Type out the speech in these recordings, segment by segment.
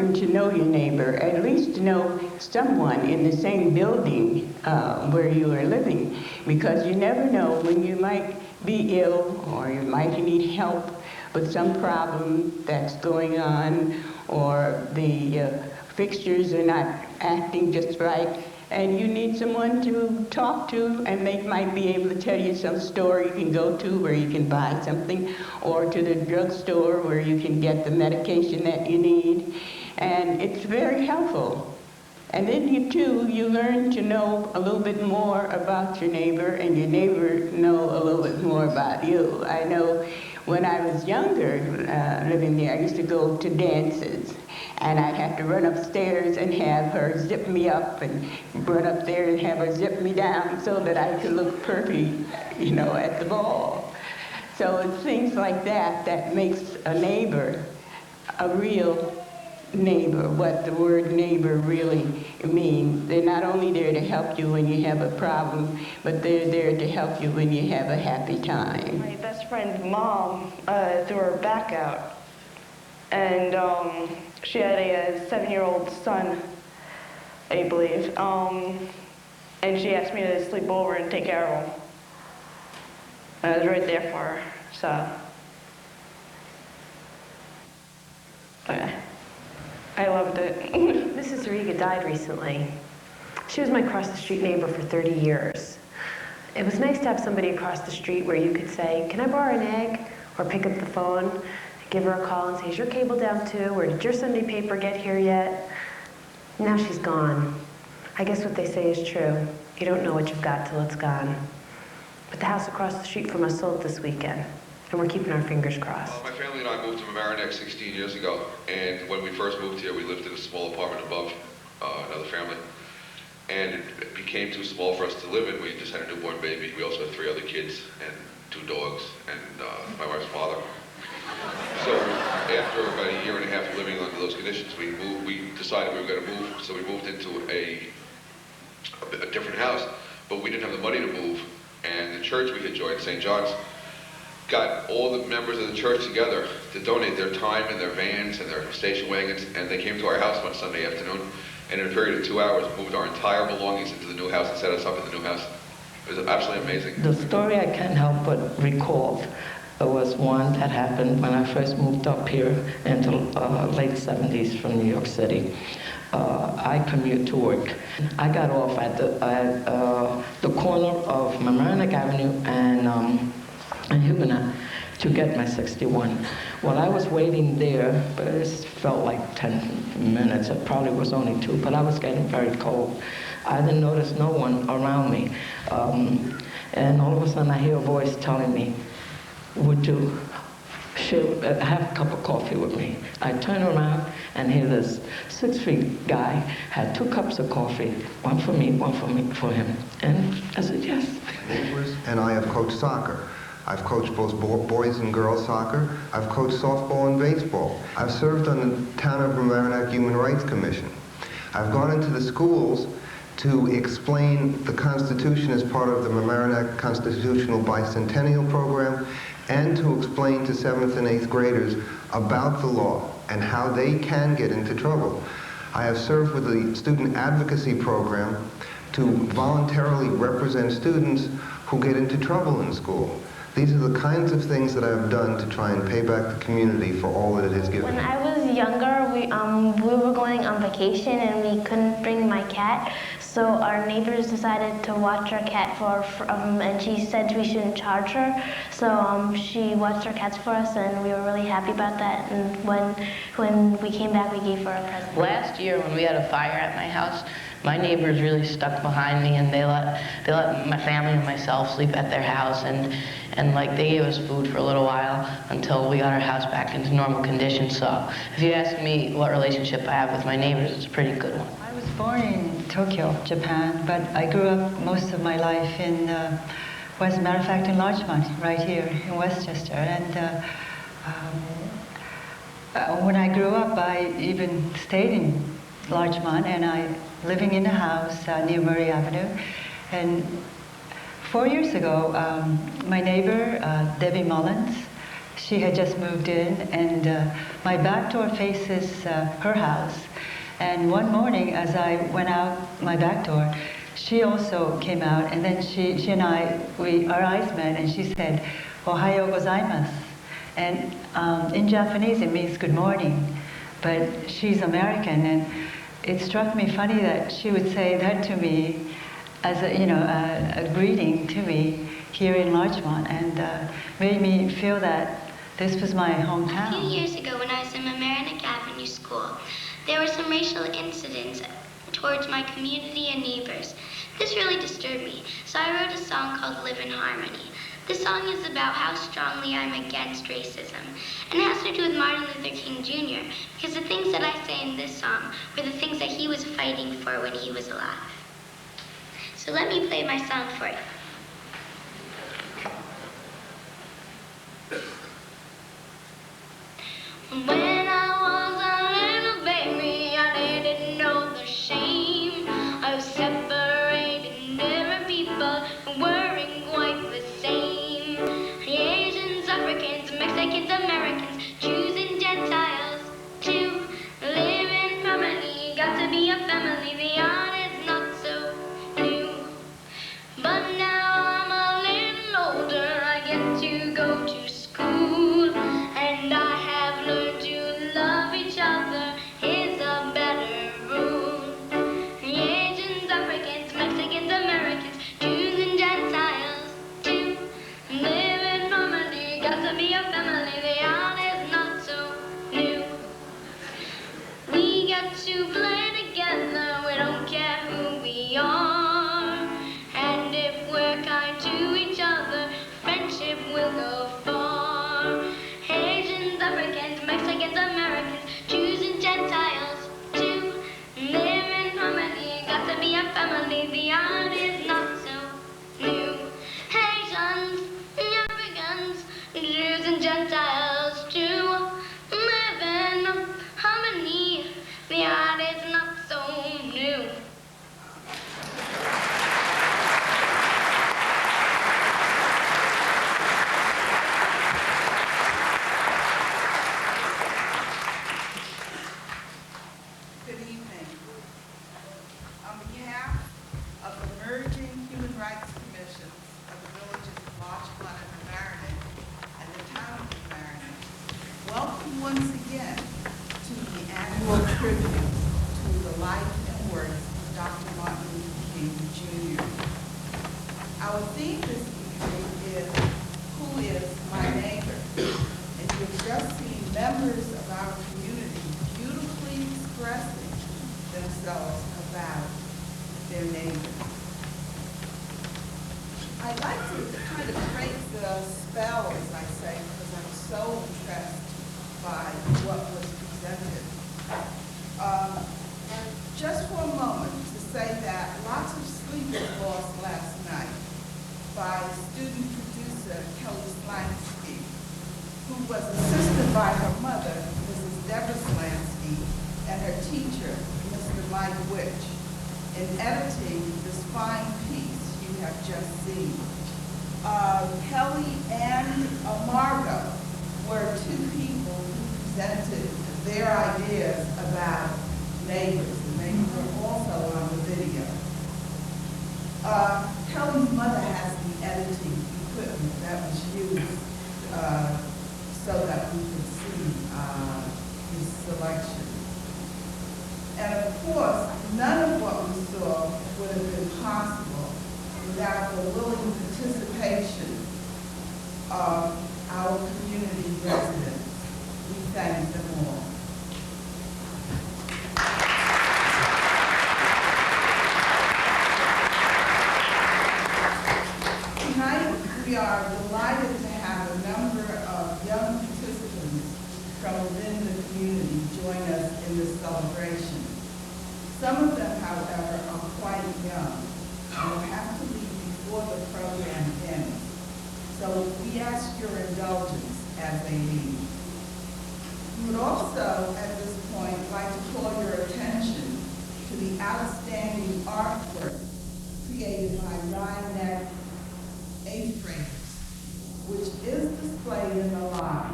important to know your neighbor, at least to know someone in the same building where you are living, because you never know when you might be ill or you might need help with some problem that's going on, or the fixtures are not acting just right, and you need someone to talk to, and they might be able to tell you some store you can go to where you can buy something, or to the drugstore where you can get the medication that you need. And it's very helpful. And then you learn to know a little bit more about your neighbor, and your neighbor know a little bit more about you. I know when I was younger, living there, I used to go to dances, and I'd have to run upstairs and have her zip me up, and run up there and have her zip me down so that I could look perfect, at the ball. So it's things like that that makes a neighbor a real neighbor, what the word neighbor really means. They're not only there to help you when you have a problem, but they're there to help you when you have a happy time. My best friend's mom threw her back out, and she had a 7-year-old son, I believe, and she asked me to sleep over and take care of him. And I was right there for her, so. Okay. I loved it. Mrs. Riga died recently. She was my across-the-street neighbor for 30 years. It was nice to have somebody across the street where you could say, "Can I borrow an egg?" Or pick up the phone, give her a call and say, "Is your cable down too?" Or "Did your Sunday paper get here yet?" Now she's gone. I guess what they say is true. You don't know what you've got till it's gone. But the house across the street from us sold this weekend, and we're keeping our fingers crossed. My family and I moved to Mamaroneck 16 years ago, and when we first moved here, we lived in a small apartment above another family, and it became too small for us to live in. We just had a newborn baby. We also had 3 other kids and 2 dogs, and my wife's father. So after about a year and a half of living under those conditions, we decided we were going to move, so we moved into a different house, but we didn't have the money to move, and the church we had joined, St. John's, got all the members of the church together to donate their time and their vans and their station wagons, and they came to our house one Sunday afternoon, and in a period of 2 hours moved our entire belongings into the new house and set us up in the new house. It was absolutely amazing. The story I can't help but recall was one that happened when I first moved up here in the late 70s from New York City. I commute to work. I got off at the corner of Mamaroneck Avenue and Huguenot to get my 61. While I was waiting there, but it felt like 10 minutes, it probably was only 2, but I was getting very cold. I didn't notice no one around me. And all of a sudden I hear a voice telling me, "Would you have a cup of coffee with me?" I turn around and hear this 6-feet guy had 2 cups of coffee, one for me, one for him. And I said, "Yes." Neighbors and I have coached soccer. I've coached both boys and girls soccer. I've coached softball and baseball. I've served on the Town of Mamaroneck Human Rights Commission. I've gone into the schools to explain the Constitution as part of the Mamaroneck Constitutional Bicentennial Program, and to explain to 7th and 8th graders about the law and how they can get into trouble. I have served with the Student Advocacy Program to voluntarily represent students who get into trouble in school. These are the kinds of things that I've done to try and pay back the community for all that it has given. When I was younger, we were going on vacation and we couldn't bring my cat, so our neighbors decided to watch our cat and she said we shouldn't charge her, so she watched our cats for us, and we were really happy about that. And when we came back, we gave her a present. Last year, when we had a fire at my house, my neighbors really stuck behind me, and they let my family and myself sleep at their house, and like they gave us food for a little while until we got our house back into normal condition. So if you ask me what relationship I have with my neighbors, it's a pretty good one. I was born in Tokyo, Japan, but I grew up most of my life in, as a matter of fact, in Larchmont, right here in Westchester. And when I grew up, I even stayed in Larchmont, and living in a house near Murray Avenue. And 4 years ago, my neighbor, Debbie Mullins, She had just moved in, and my back door faces her house. And one morning, as I went out my back door, she also came out, and then she and our eyes met, and she said, "Ohayo gozaimasu." And in Japanese, it means good morning. But she's American, and it struck me funny that she would say that to me as a greeting to me here in Larchmont, and made me feel that this was my hometown. A few years ago, when I was in Mamaroneck Avenue School, there were some racial incidents towards my community and neighbors. This really disturbed me, so I wrote a song called Live in Harmony. The song is about how strongly I'm against racism, and it has to do with Martin Luther King Jr., because the things that I say in this song were the things that he was fighting for when he was alive. So let me play my song for you. When I was a little baby, I didn't know the shame of separating different people who weren't quite the same. Asians, Africans, Mexicans, Americans, Jews and Gentiles to live in harmony. Got to be a family, the art is not so new. But now I'm a little older, I get to go to school, and I have learned to love each other is a better rule. Asians, Africans, Mexicans, Americans, Jews and Gentiles to live in harmony. Got to be a family, the art is not so new. We got to play together, we don't care who we are. And if we're kind to each other, friendship will go far. Asians, Africans, Mexicans, Americans, Jews and Gentiles to live in harmony. Got to be a family, the art is not so new. Asians, Africans, Jews and Gentiles to live in harmony. The art is not so new. Good evening. On behalf of the emerging human rights commissions of the villages of Larchmont and Mamaroneck and the town of Mamaroneck, welcome once again to the annual tribute to the life and works of Dr. Martin Luther King Jr. Our theme this evening is Who is My Neighbor? And you've just seen members of our community beautifully expressing themselves about their neighbors. I'd like to kind of break the spell, as I say, because I'm so impressed by what was presented. And just for a moment to say that lots of sleep was lost last night by student producer Kelly Slansky, who was assisted by her mother, Mrs. Deborah Slansky, and her teacher, Mr. Mike Witch, in editing this fine piece you have just seen. Kelly and Margot were two people who presented their ideas about neighbors, and they were also on the video. Kelly's mother has the editing equipment that was used so that we could see his selection. And of course, none of what we saw would have been possible without the willing participation of our community residents. We thank them all. Tonight, we are delighted to have a number of young participants from within the community join us in this celebration. Some of them, however, are quite young and will have to leave before the program ends. So we ask your indulgence as they leave. We would also, at this point, like to call your attention to the outstanding artwork created by Ryan Neck eighth graders, which is displayed in the lobby.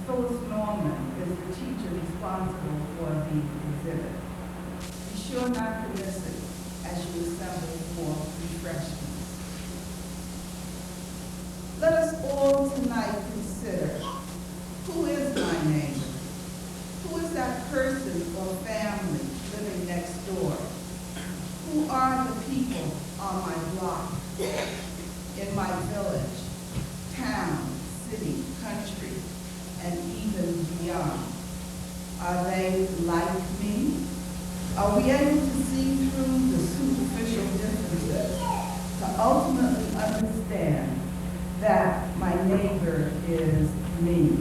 Phyllis Norman is the teacher responsible for the exhibit. Be sure not to miss it as you assemble for refreshments. Let us all tonight consider, who is my neighbor? Who is that person or family living next door? Who are the people on my block, in my village, town, city, country, and even beyond? Are they like me? Are we able to see through the superficial differences to ultimately understand that my neighbor is me,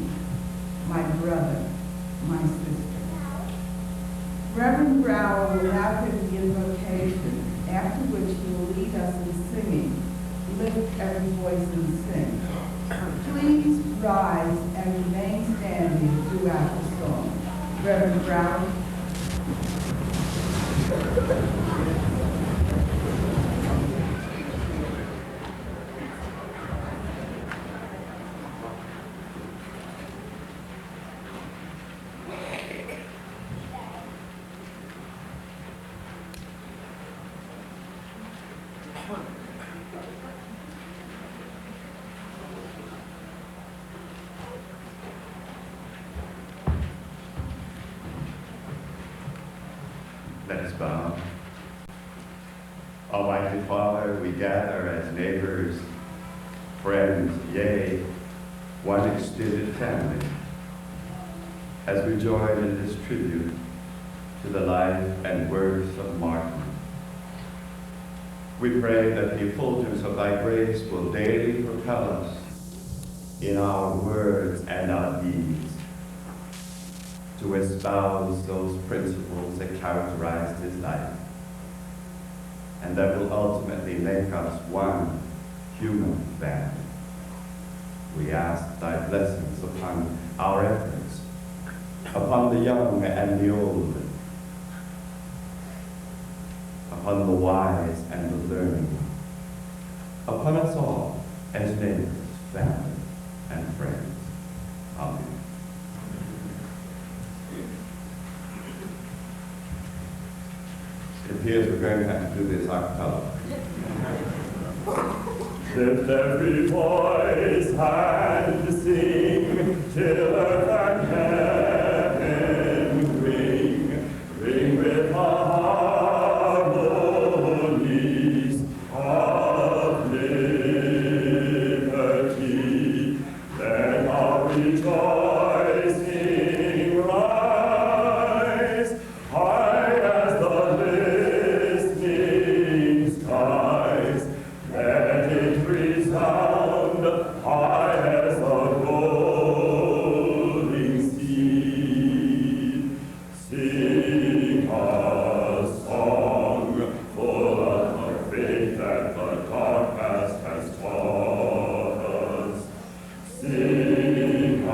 my brother, my sister? Reverend Brower will now give the invocation, after which he will lead us in singing, Lift Every Voice and Sing. Please rise and remain standing throughout the song. Reverend Brower. Let us bow. Almighty Father, we gather as neighbors, friends, yea, one extended family, as we join in this tribute to the life and works of Martin. We pray that the effulgence of thy grace will daily propel us in our words and our deeds to espouse those principles that characterized his life, and that will ultimately make us one human family. We ask thy blessings upon our efforts, upon the young and the old, upon the wise and the learned, upon us all as neighbors, family, and friends. Amen. It appears we're going to have to do this a cappella. Lift every voice and sing till earth and heaven ring with harmonies of liberty. Let our rejoicing rise high as the listening skies. Let it resound high as the rolling sea. Sing a song full of the faith that the dark past has taught us. Sing a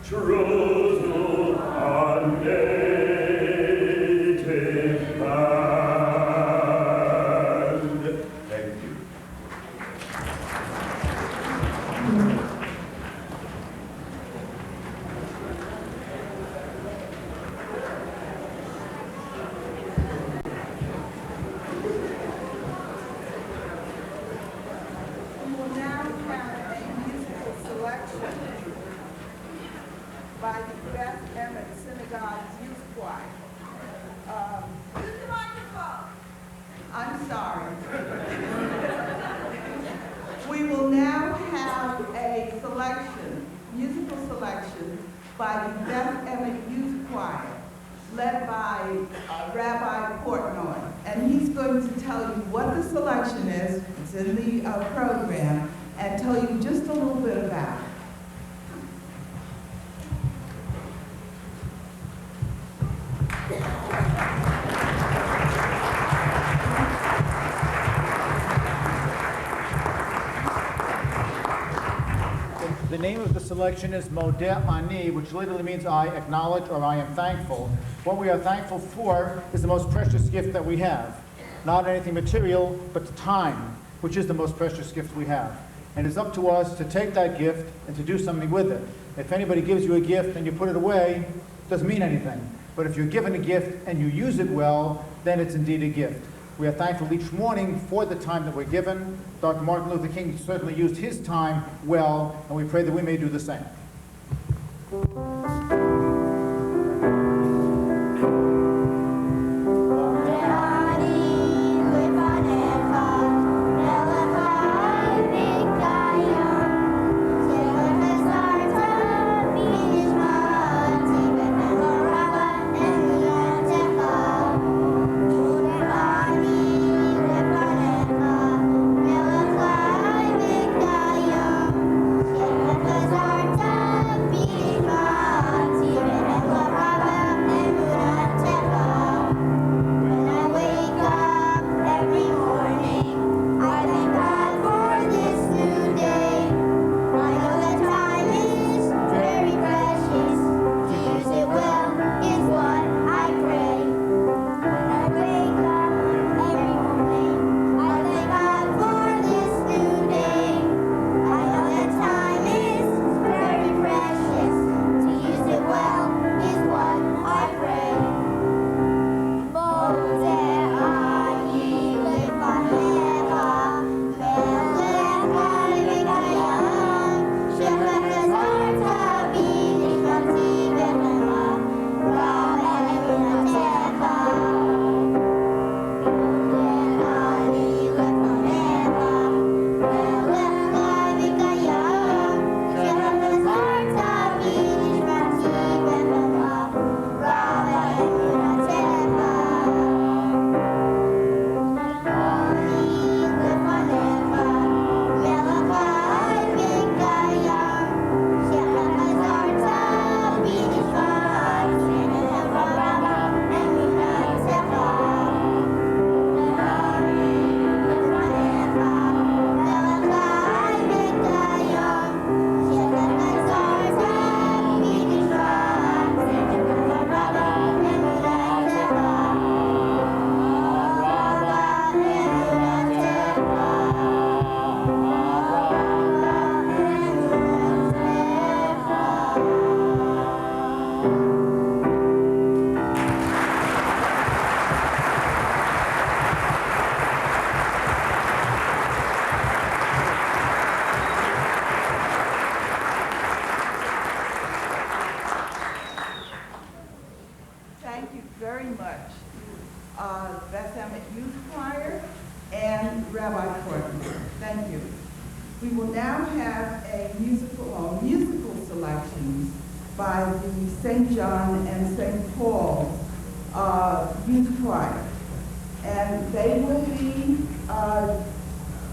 true to our native land. Thank you. We will now have a musical selection by the Beth Emmett Synagogue's Youth Choir. Use the microphone. I'm sorry. We will now have a selection, musical selection, by the Beth Emmett Youth Choir, led by Rabbi Portnoy. And he's going to tell you what the selection is, it's in the program, and tell you just a little bit about it. The name of the selection is Modeh Ani, which literally means I acknowledge or I am thankful. What we are thankful for is the most precious gift that we have. Not anything material, but time, which is the most precious gift we have. And it's up to us to take that gift and to do something with it. If anybody gives you a gift and you put it away, it doesn't mean anything. But if you're given a gift and you use it well, then it's indeed a gift. We are thankful each morning for the time that we're given. Dr. Martin Luther King certainly used his time well, and we pray that we may do the same. Thank you very much, Beth Emmett Youth Choir and Rabbi Portman. Thank you. We will now have a musical selections by the St. John and St. Paul Youth Choir. And they will be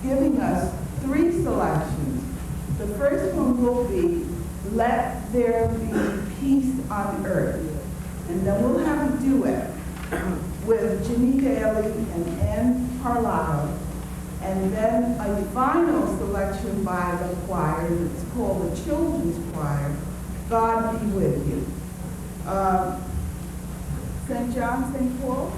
giving us 3 selections. The first one will be Let There Be Peace on Earth. And then we'll have a duet with Jimmy Daly and Ann Parlato. And then a final selection by the choir that's called the Children's Choir, God God be with you. St. John, St. Paul.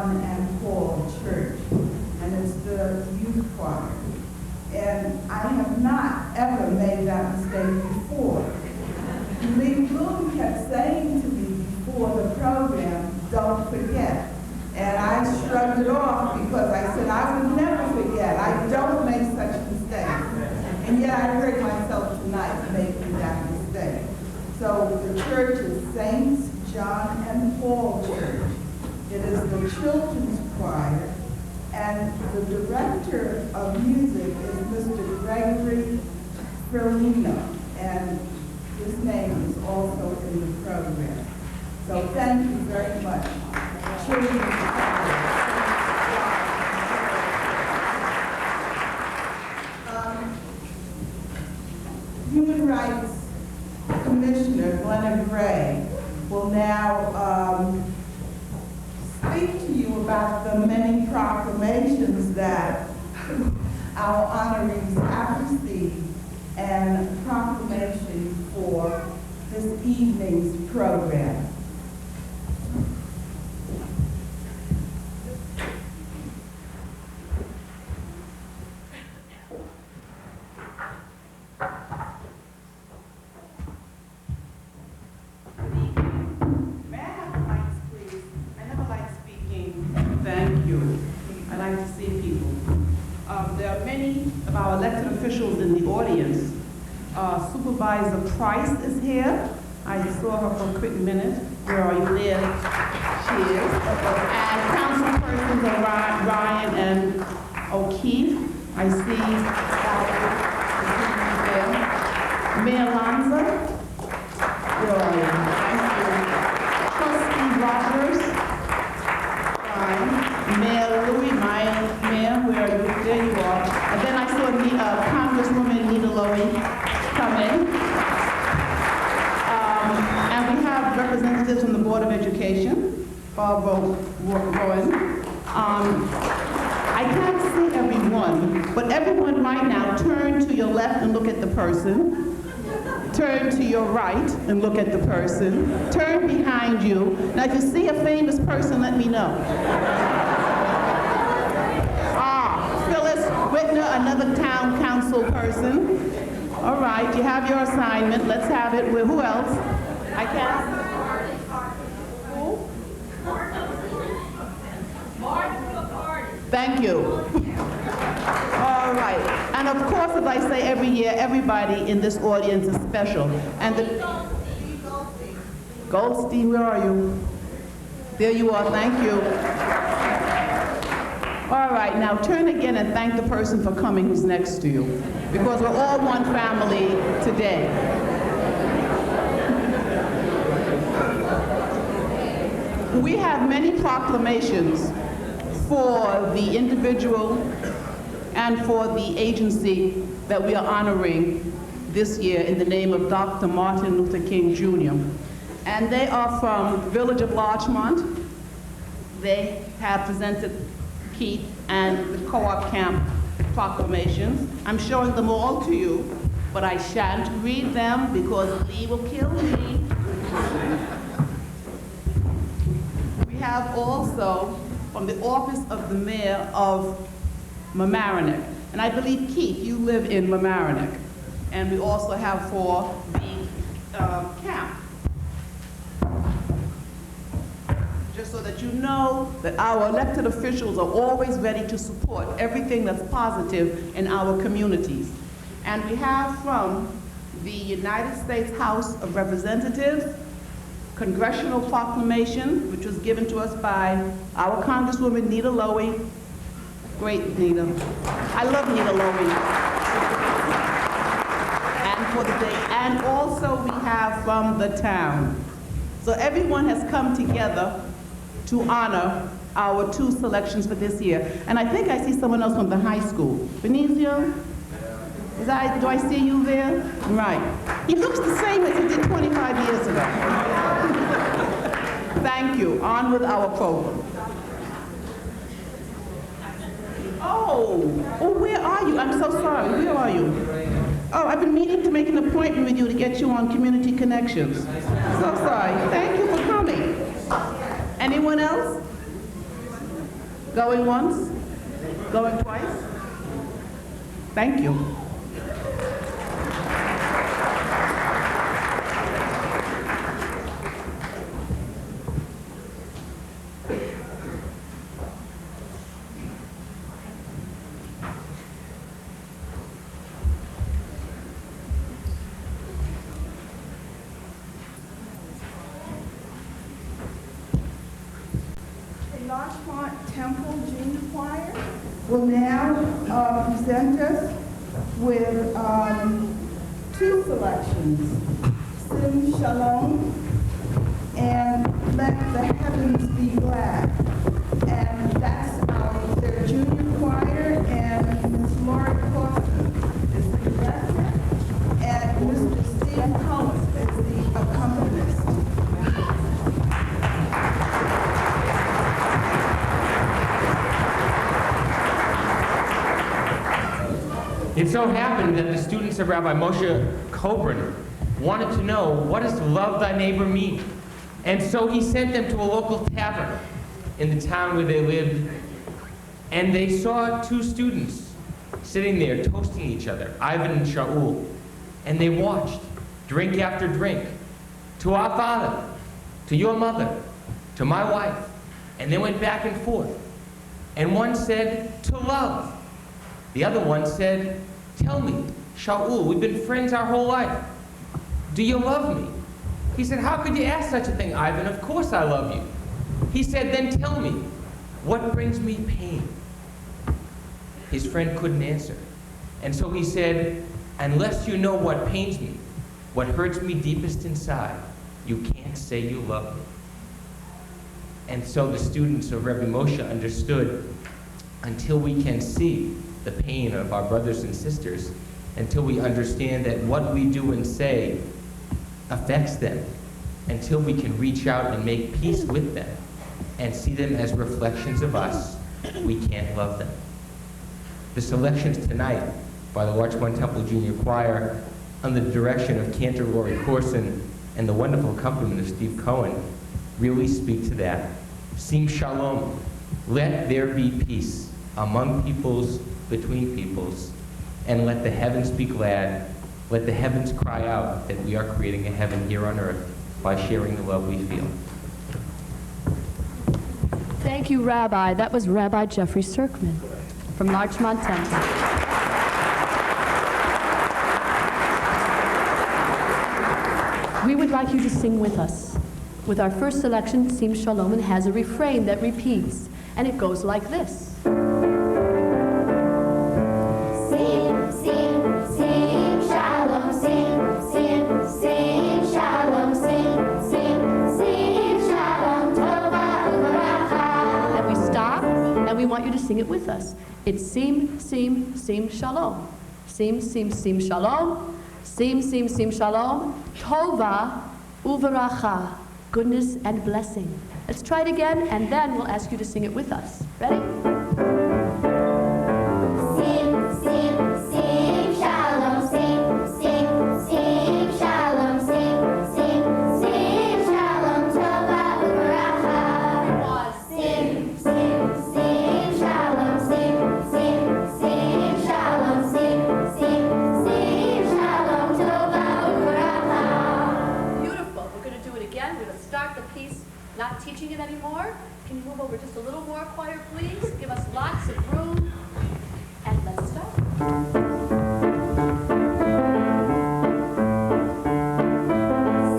John and Paul Church, and it's the youth choir. And I have not ever made that mistake before. Lee Bloom kept saying to me before the program, don't forget. And I shrugged it off because I said, I would never forget. I don't make such mistakes. And yet I heard myself tonight making that mistake. So the church is Saints John and Paul Church. It is the children's choir. And the director of music is Mr. Gregory Ferlino. And his name is also in the program. So thank you very much. Human Rights Commissioner Glenna Gray will now speak to you about the many proclamations that our honorees have received and proclamation for this evening's program. May I have the mics, please? I never like speaking. Thank you. I like to see people. There are many of our elected officials in the audience. Supervisor Price is here. I saw her for a quick minute. Where are you? There she is. And councilpersons are Ryan and O'Keefe. I see there. Mayor Lanza. Where are you? Thank you. Trustee Rogers. Mayor Louis, Mayor, where are you? There you are. And then I saw Congresswoman Nita Lowy come in. And we have representatives from the Board of Education, Barbara Rowan. I can't see everyone, but everyone right now, turn to your left and look at the person. Turn to your right and look at the person. Turn behind you. Now, if you see a famous person, let me know. Phyllis Whitner, another town council person. All right, you have your assignment. Let's have it with who else? I can't. Who? Thank you. All right. And of course, as I say every year, everybody in this audience is special. And the Goldstein, where are you? There you are. Thank you. All right, now turn again and thank the person for coming who's next to you, because we're all one family today. We have many proclamations for the individual and for the agency that we are honoring this year in the name of Dr. Martin Luther King Jr. And they are from the village of Larchmont. They have presented Keith and the co-op camp proclamations. I'm showing them all to you, but I shan't read them because Lee will kill me. We have also from the office of the mayor of Mamaroneck. And I believe, Keith, you live in Mamaroneck. And we also have for the camp. Just so that you know that our elected officials are always ready to support everything that's positive in our communities. And we have from the United States House of Representatives, congressional proclamation, which was given to us by our Congresswoman Nita Lowy. Great, Nita. I love Nita Lowy. And for the day, and also we have from the town. So everyone has come together to honor our two selections for this year. And I think I see someone else from the high school. Benicio? Do I see you there? Right. He looks the same as he did 25 years ago. Thank you. On with our program. Oh, where are you? I'm so sorry. Where are you? Oh, I've been meaning to make an appointment with you to get you on Community Connections. So sorry. Thank you for coming. Anyone else? Going once? Going twice? Thank you. Larchmont Temple Junior Choir will now present us with two selections, Sing Shalom and Let the Heavens Be Glad. And that's their junior choir, and Ms. Lori Clausen is the director, and Mr. Steve Combs is the accompanist. It so happened that the students of Rabbi Moshe Kobrin wanted to know, what does love thy neighbor mean? And so he sent them to a local tavern in the town where they lived, and they saw two students sitting there toasting each other, Ivan and Shaul, and they watched, drink after drink, to our father, to your mother, to my wife, and they went back and forth. And one said, to love. The other one said, tell me, Shaul, we've been friends our whole life. Do you love me? He said, how could you ask such a thing, Ivan? Of course I love you. He said, then tell me, what brings me pain? His friend couldn't answer. And so he said, unless you know what pains me, what hurts me deepest inside, you can't say you love me. And so the students of Rebbe Moshe understood, until we can see the pain of our brothers and sisters, until we understand that what we do and say affects them, until we can reach out and make peace with them and see them as reflections of us, we can't love them. The selections tonight by the Larchmont Temple Junior Choir, under the direction of Cantor Rory Corson and the wonderful accompaniment of Steve Cohen, really speak to that. Sim Shalom, let there be peace among peoples, between peoples, and let the heavens be glad. Let the heavens cry out that we are creating a heaven here on earth by sharing the love we feel. Thank you, Rabbi. That was Rabbi Jeffrey Serkman from Larchmont Temple. We would like you to sing with us. With our first selection, Sim Shalom, and has a refrain that repeats, and it goes like this. We want you to sing it with us. It's Sim, Sim, Sim, Shalom. Sim, Sim, Sim, Shalom. Sim, Sim, Sim, Shalom. Tova, Uveracha. Goodness and blessing. Let's try it again, and then we'll ask you to sing it with us. Ready? Sim, Sim, Sim, Shalom. Sim, Sim, Sim, Shalom. Sim, Sim, Sim, Shalom. Tova, Uveracha. Sim, Sim, Sim. Not teaching it anymore. Can you move over just a little more, choir, please? Give us lots of room. And let's start.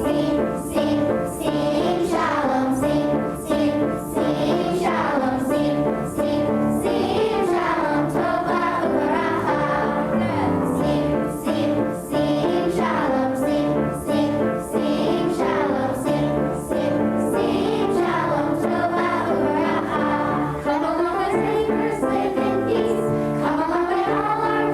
Sing, sing, sing, shalom, sing, sing, sing, shalom, sing, sing, sing, shalom, tova uveracha. Sing, sing, sing, shalom, sing, sing, sing, shalom, sing, sing, sing, shalom, tova uveracha. Come along as neighbors live in peace. Come along with all our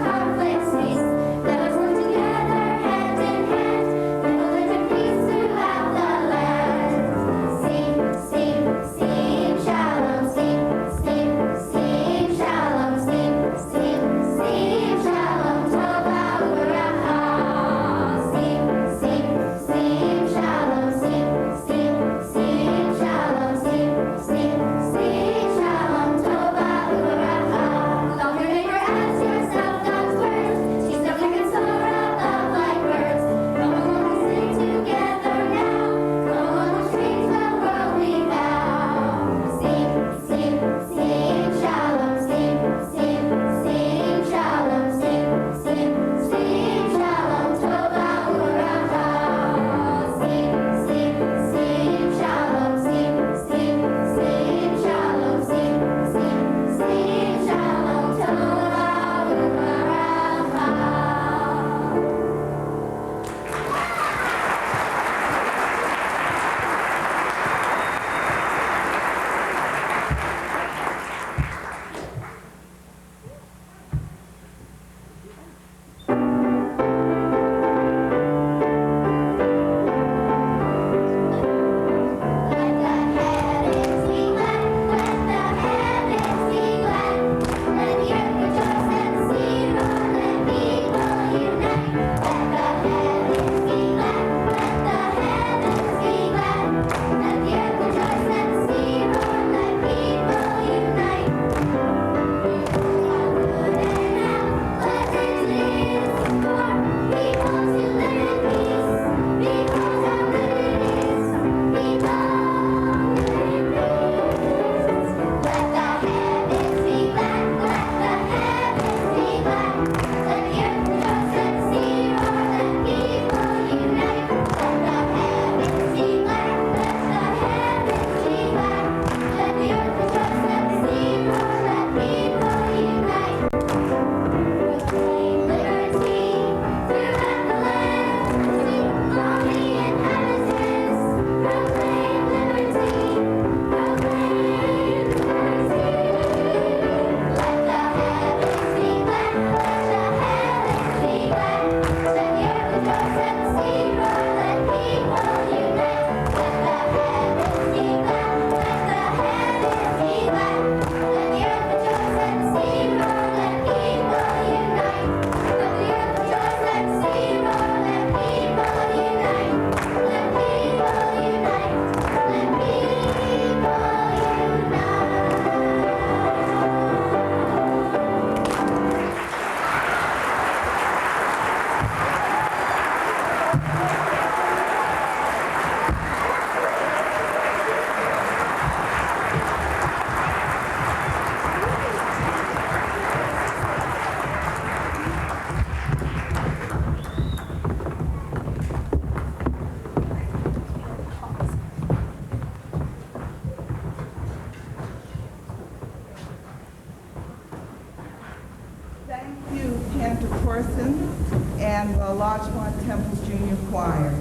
Morrison and the Larchmont Temple Junior Choir.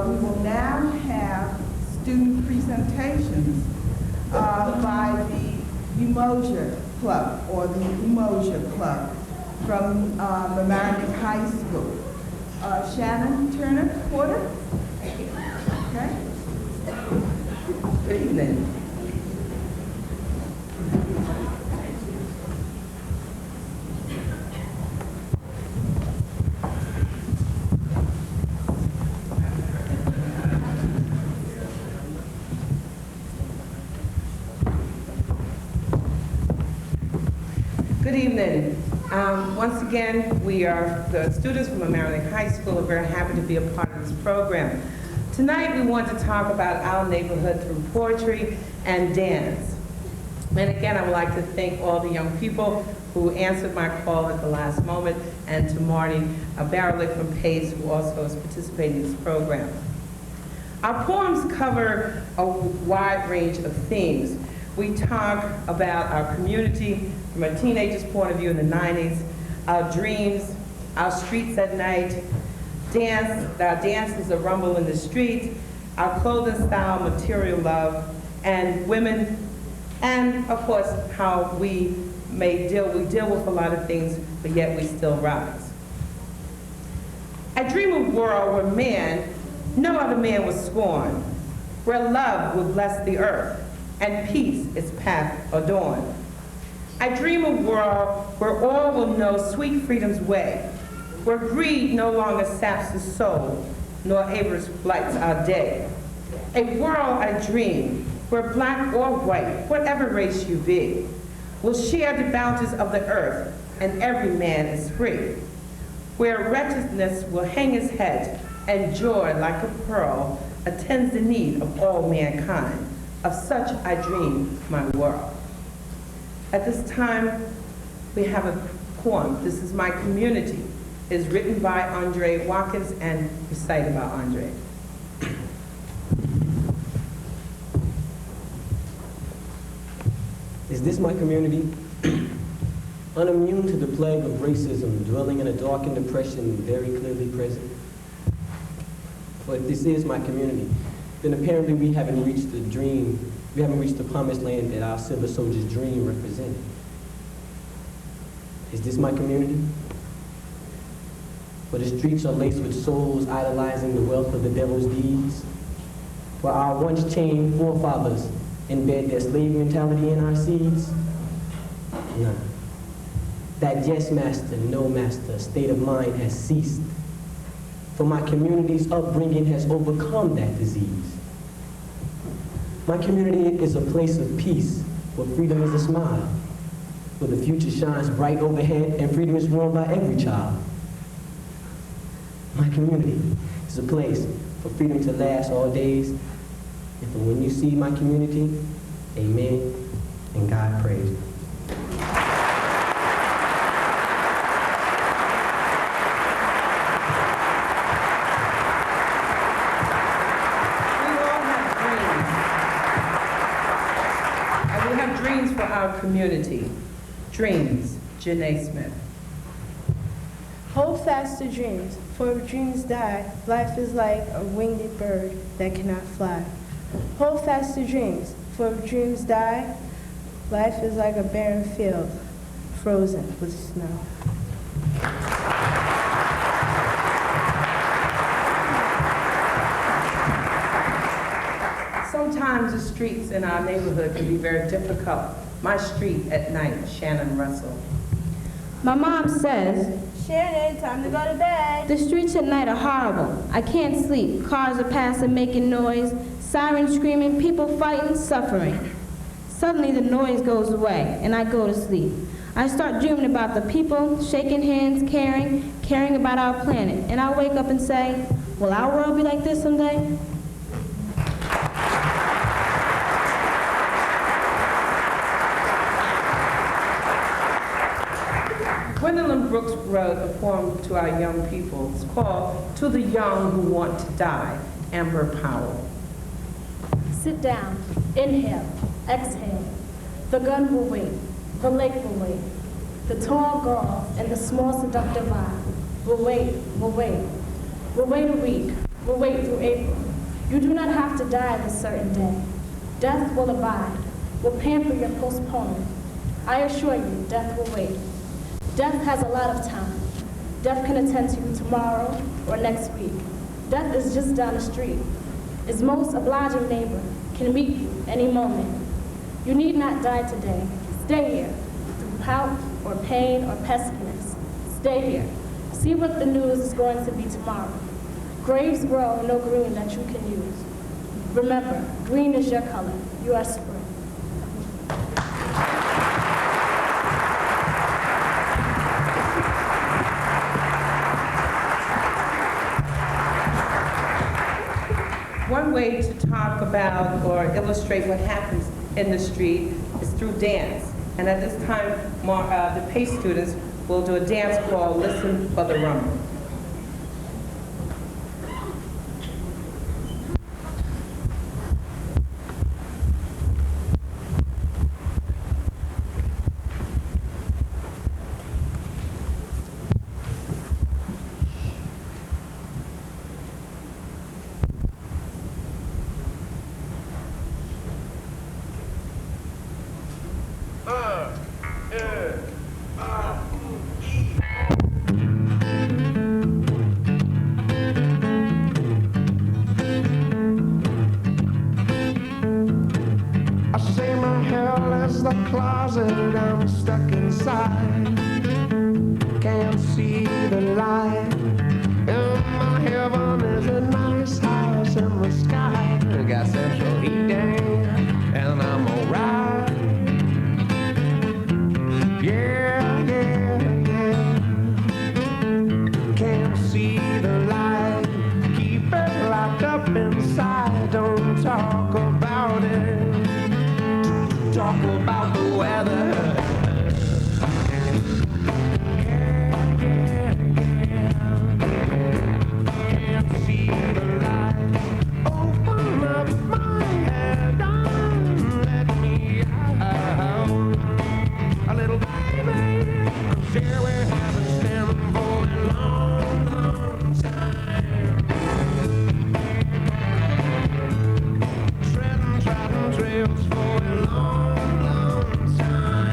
We will now have student presentations by the Umoja Club, or the Umoja Club, from the Mamaroneck High School. Shannon Turner Porter. Okay. Good evening. Good evening. Once again, we are the students from Mamaroneck High School are very happy to be a part of this program. Tonight we want to talk about our neighborhood through poetry and dance. And again, I would like to thank all the young people who answered my call at the last moment, and to Marty Barlick from PACE, who also is participating in this program. Our poems cover a wide range of themes. We talk about our community from a teenager's point of view in the 90s, our dreams, our streets at night, dance, our dances, a rumble in the streets, our clothing style, material love, and women, and of course, how we deal with a lot of things, but yet we still rise. I dream of a world where man, no other man was scorned, where love will bless the earth, and peace its path adorn. I dream of a world where all will know sweet freedom's way, where greed no longer saps the soul, nor avarice blights our day. A world I dream where black or white, whatever race you be, will share the bounties of the earth, and every man is free. Where wretchedness will hang his head, and joy like a pearl attends the need of all mankind. Of such I dream my world. At this time, we have a poem. This is My Community. It is written by Andre Watkins and recited by Andre. Is this my community? Unimmune to the plague of racism, dwelling in a darkened depression, very clearly present. But if this is my community, then apparently we haven't reached the dream, we haven't reached the promised land that our silver soldiers' dream represented. Is this my community? Where the streets are laced with souls idolizing the wealth of the devil's deeds? Where our once chained forefathers embed their slave mentality in our seeds? No. That yes master, no master state of mind has ceased. For my community's upbringing has overcome that disease. My community is a place of peace, where freedom is a smile, where the future shines bright overhead and freedom is worn by every child. My community is a place for freedom to last all days. And for when you see my community, amen, and God praise. Our community. Dreams, Janae Smith. Hold fast to dreams, for if dreams die, life is like a winged bird that cannot fly. Hold fast to dreams, for if dreams die, life is like a barren field, frozen with snow. Sometimes the streets in our neighborhood can be very difficult. My street at night, Shannon Russell. My mom says, Shannon, time to go to bed. The streets at night are horrible. I can't sleep. Cars are passing, making noise, sirens screaming, people fighting, suffering. Suddenly the noise goes away, and I go to sleep. I start dreaming about the people, shaking hands, caring about our planet. And I wake up and say, will our world be like this someday? Gwendolyn Brooks wrote a poem to our young people. It's called To the Young Who Want to Die, Amber Powell. Sit down, inhale, exhale. The gun will wait, the lake will wait. The tall girl and the small seductive eye. We'll wait, we'll wait. We'll wait a week, we'll wait through April. You do not have to die this certain day. Death will abide, will pamper your postponement. I assure you, death will wait. Death has a lot of time. Death can attend to you tomorrow or next week. Death is just down the street. His most obliging neighbor can meet you any moment. You need not die today. Stay here, through pout or pain or peskiness. Stay here. See what the news is going to be tomorrow. Graves grow no green that you can use. Remember, green is your color. You are spring. One way to talk about or illustrate what happens in the street is through dance. And at this time, the PACE students will do a dance called Listen for the Rumble. Closet, I'm stuck inside. Can't see the light. And my heaven is a nice house in the sky. Got central heating, and I'm alright. Yeah, yeah, yeah. Can't see the light. Keep it locked up inside. Don't talk about it. Talk about the weather. Yeah, yeah, yeah. Can't see the light. Open up my head and let me out. A little baby, here we haven't been for a long, long time. Treading trails for a long time.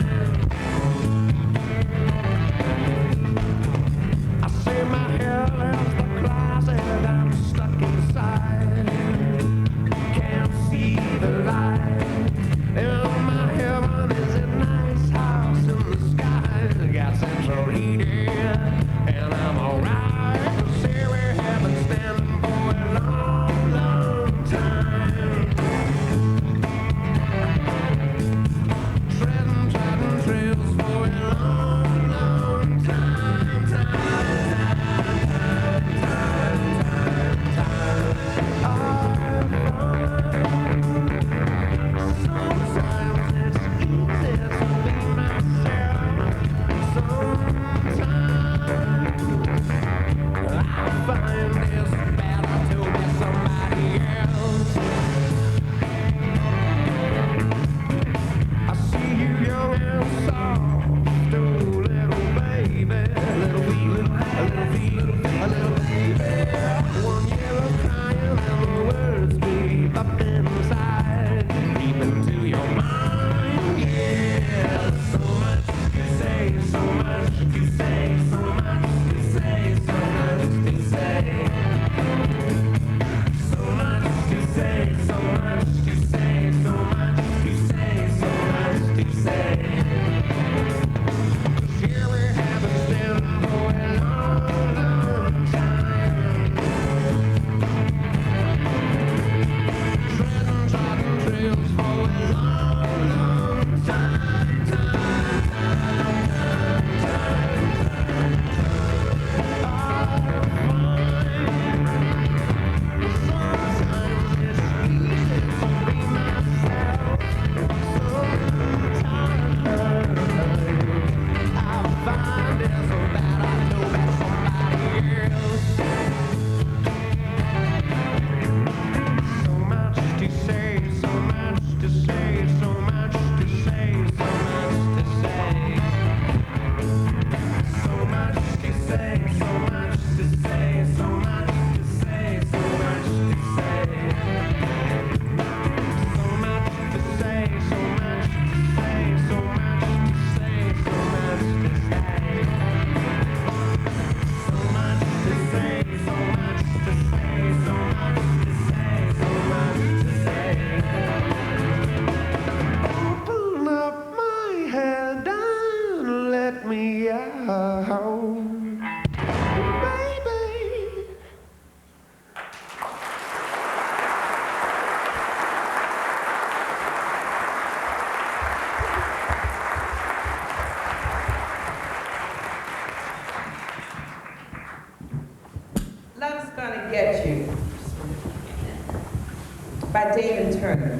Turner.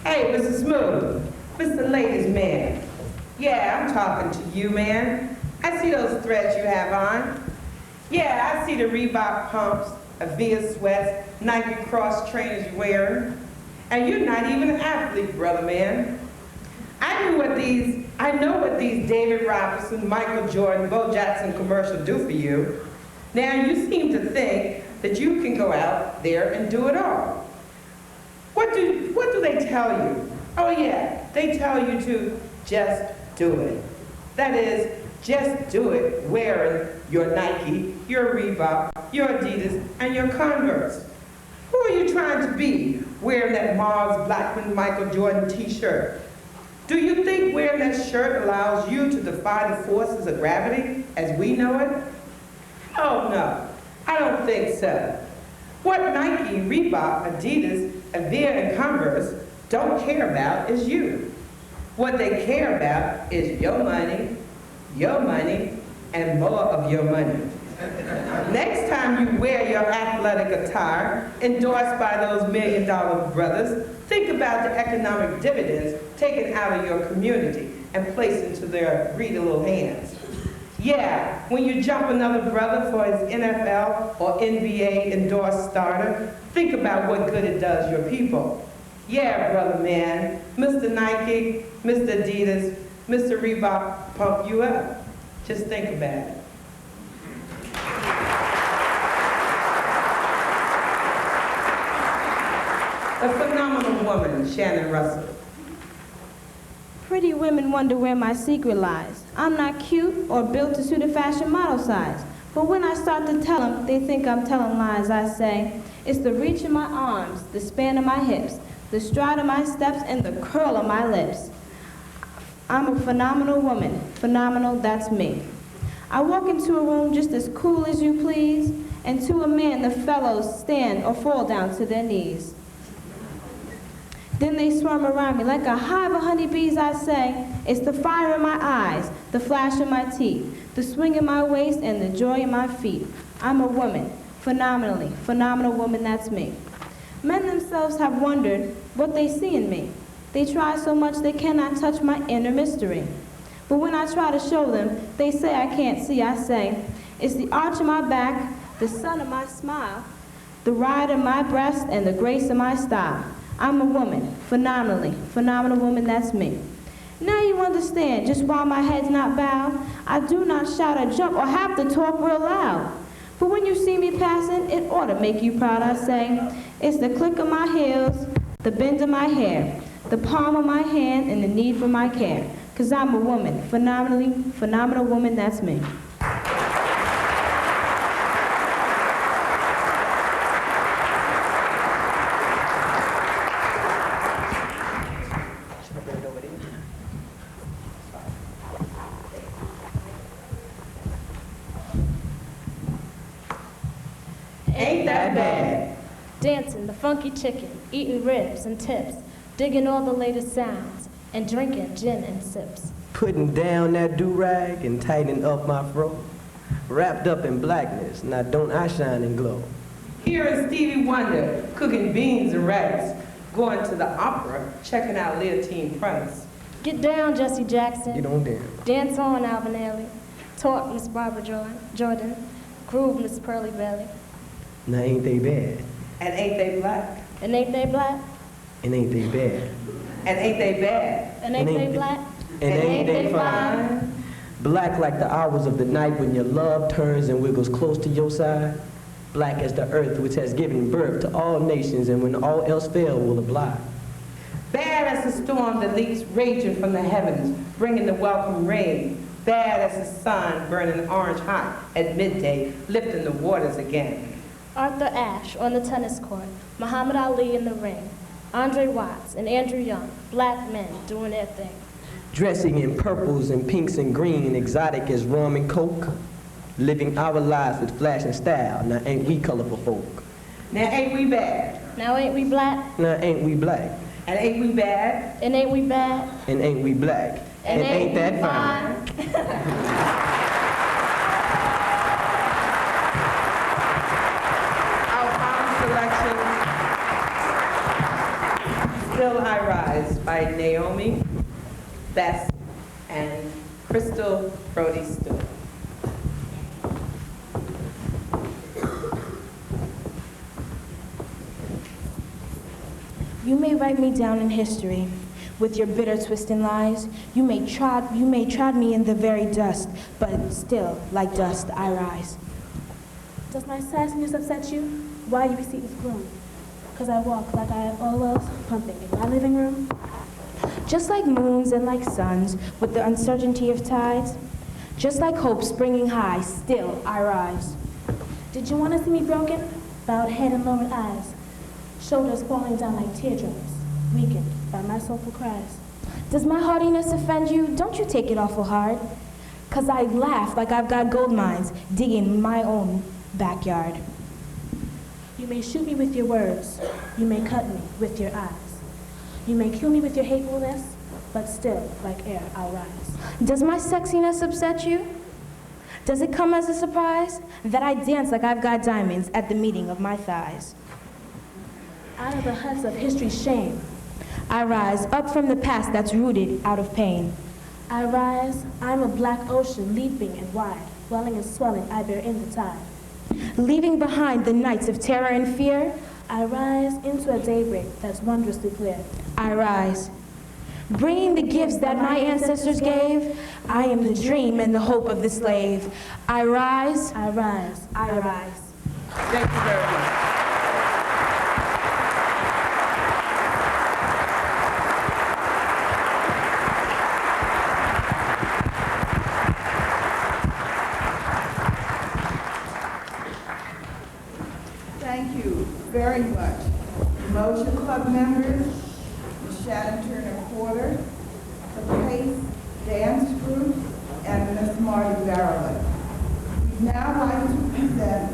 Hey, Mr. Smooth, Mr. Ladies Man. Yeah, I'm talking to you, man. I see those threads you have on. Yeah, I see the Reebok pumps, Avia sweats, Nike cross trainers you're wearing. And you're not even an athlete, brother man. I know what these David Robinson, Michael Jordan, Bo Jackson commercials do for you. Now you seem to think that you can go out there and do it all. What do they tell you? Oh yeah, they tell you to just do it. That is, just do it wearing your Nike, your Reebok, your Adidas, and your Converse. Who are you trying to be wearing that Mars Blackman Michael Jordan t-shirt? Do you think wearing that shirt allows you to defy the forces of gravity as we know it? Oh no, I don't think so. What Nike, Reebok, Adidas, Avia, and Converse don't care about is you. What they care about is your money, and more of your money. Next time you wear your athletic attire, endorsed by those $1 million brothers, think about the economic dividends taken out of your community and placed into their greedy little hands. Yeah, when you jump another brother for his NFL or NBA endorsed starter, think about what good it does your people. Yeah, brother man, Mr. Nike, Mr. Adidas, Mr. Reebok pump you up. Just think about it. A phenomenal woman, Shannon Russell. Pretty women wonder where my secret lies. I'm not cute or built to suit a fashion model size. But when I start to tell them, they think I'm telling lies. I say, it's the reach of my arms, the span of my hips, the stride of my steps, and the curl of my lips. I'm a phenomenal woman. Phenomenal, that's me. I walk into a room just as cool as you please, and to a man the fellows stand or fall down to their knees. Then they swarm around me like a hive of honeybees. I say, it's the fire in my eyes, the flash in my teeth, the swing in my waist, and the joy in my feet. I'm a woman, phenomenal woman, that's me. Men themselves have wondered what they see in me. They try so much they cannot touch my inner mystery. But when I try to show them, they say I can't see. I say, it's the arch of my back, the sun of my smile, the ride of my breast, and the grace of my style. I'm a woman, phenomenal woman, that's me. Now you understand just why my head's not bowed. I do not shout or jump or have to talk real loud. But when you see me passing, it ought to make you proud. I say, it's the click of my heels, the bend of my hair, the palm of my hand, and the need for my care. 'Cause I'm a woman, phenomenal woman, that's me. Ain't that bad? Dancing the funky chicken, eating ribs and tips, digging all the latest sounds, and drinking gin and sips. Putting down that do-rag and tightening up my fro. Wrapped up in blackness, now don't I shine and glow. Hearing Stevie Wonder cooking beans and rice, going to the opera, checking out Leontine Price. Get down, Jesse Jackson. Get on down. Dance on, Alvin Ailey. Talk, Miss Barbara Jordan. Groove, Miss Pearly Bailey. Now ain't they bad? And ain't they black? And ain't they black? And ain't they bad? And ain't they bad? And ain't they black? And ain't they fine? Black like the hours of the night when your love turns and wiggles close to your side. Black as the earth which has given birth to all nations and when all else fail will oblige. Bad as the storm that leaps raging from the heavens, bringing the welcome rain. Bad as the sun burning orange hot at midday, lifting the waters again. Arthur Ashe on the tennis court, Muhammad Ali in the ring, Andre Watts and Andrew Young, black men doing their thing. Dressing in purples and pinks and green, exotic as rum and coke. Living our lives with flash and style, now ain't we colorful folk. Now ain't we bad? Now ain't we black? Now ain't we black? And ain't we bad? And ain't we bad? And ain't we black? And ain't that we fine? Still I Rise by Naomi Best and Crystal Brody Stewart. You may write me down in history with your bitter twist and lies. You may trod me in the very dust, but still, like dust, I rise. Does my sassiness upset you? Why you receive this gloom? Because I walk like I have all else pumping in my living room. Just like moons and like suns, with the uncertainty of tides, just like hope springing high, still I rise. Did you want to see me broken? Bowed head and lowered eyes, shoulders falling down like teardrops, weakened by my soulful cries. Does my hardiness offend you? Don't you take it awful hard. 'Cause I laugh like I've got gold mines digging my own backyard. You may shoot me with your words, you may cut me with your eyes. You may kill me with your hatefulness, but still, like air, I'll rise. Does my sexiness upset you? Does it come as a surprise that I dance like I've got diamonds at the meeting of my thighs? Out of the huts of history's shame, I rise up from the past that's rooted out of pain. I rise, I'm a black ocean leaping and wide, welling and swelling I bear in the tide. Leaving behind the nights of terror and fear, I rise into a daybreak that's wondrously clear. I rise, bringing the gifts that my ancestors gave. I am the dream and the hope of the slave. I rise, I rise, I rise. Thank you very much. Thank you very much. Motion Club members, Ms. Shannon Turner Porter, the Pace Dance Group, and Ms. Marty Barrowett. We'd now like to present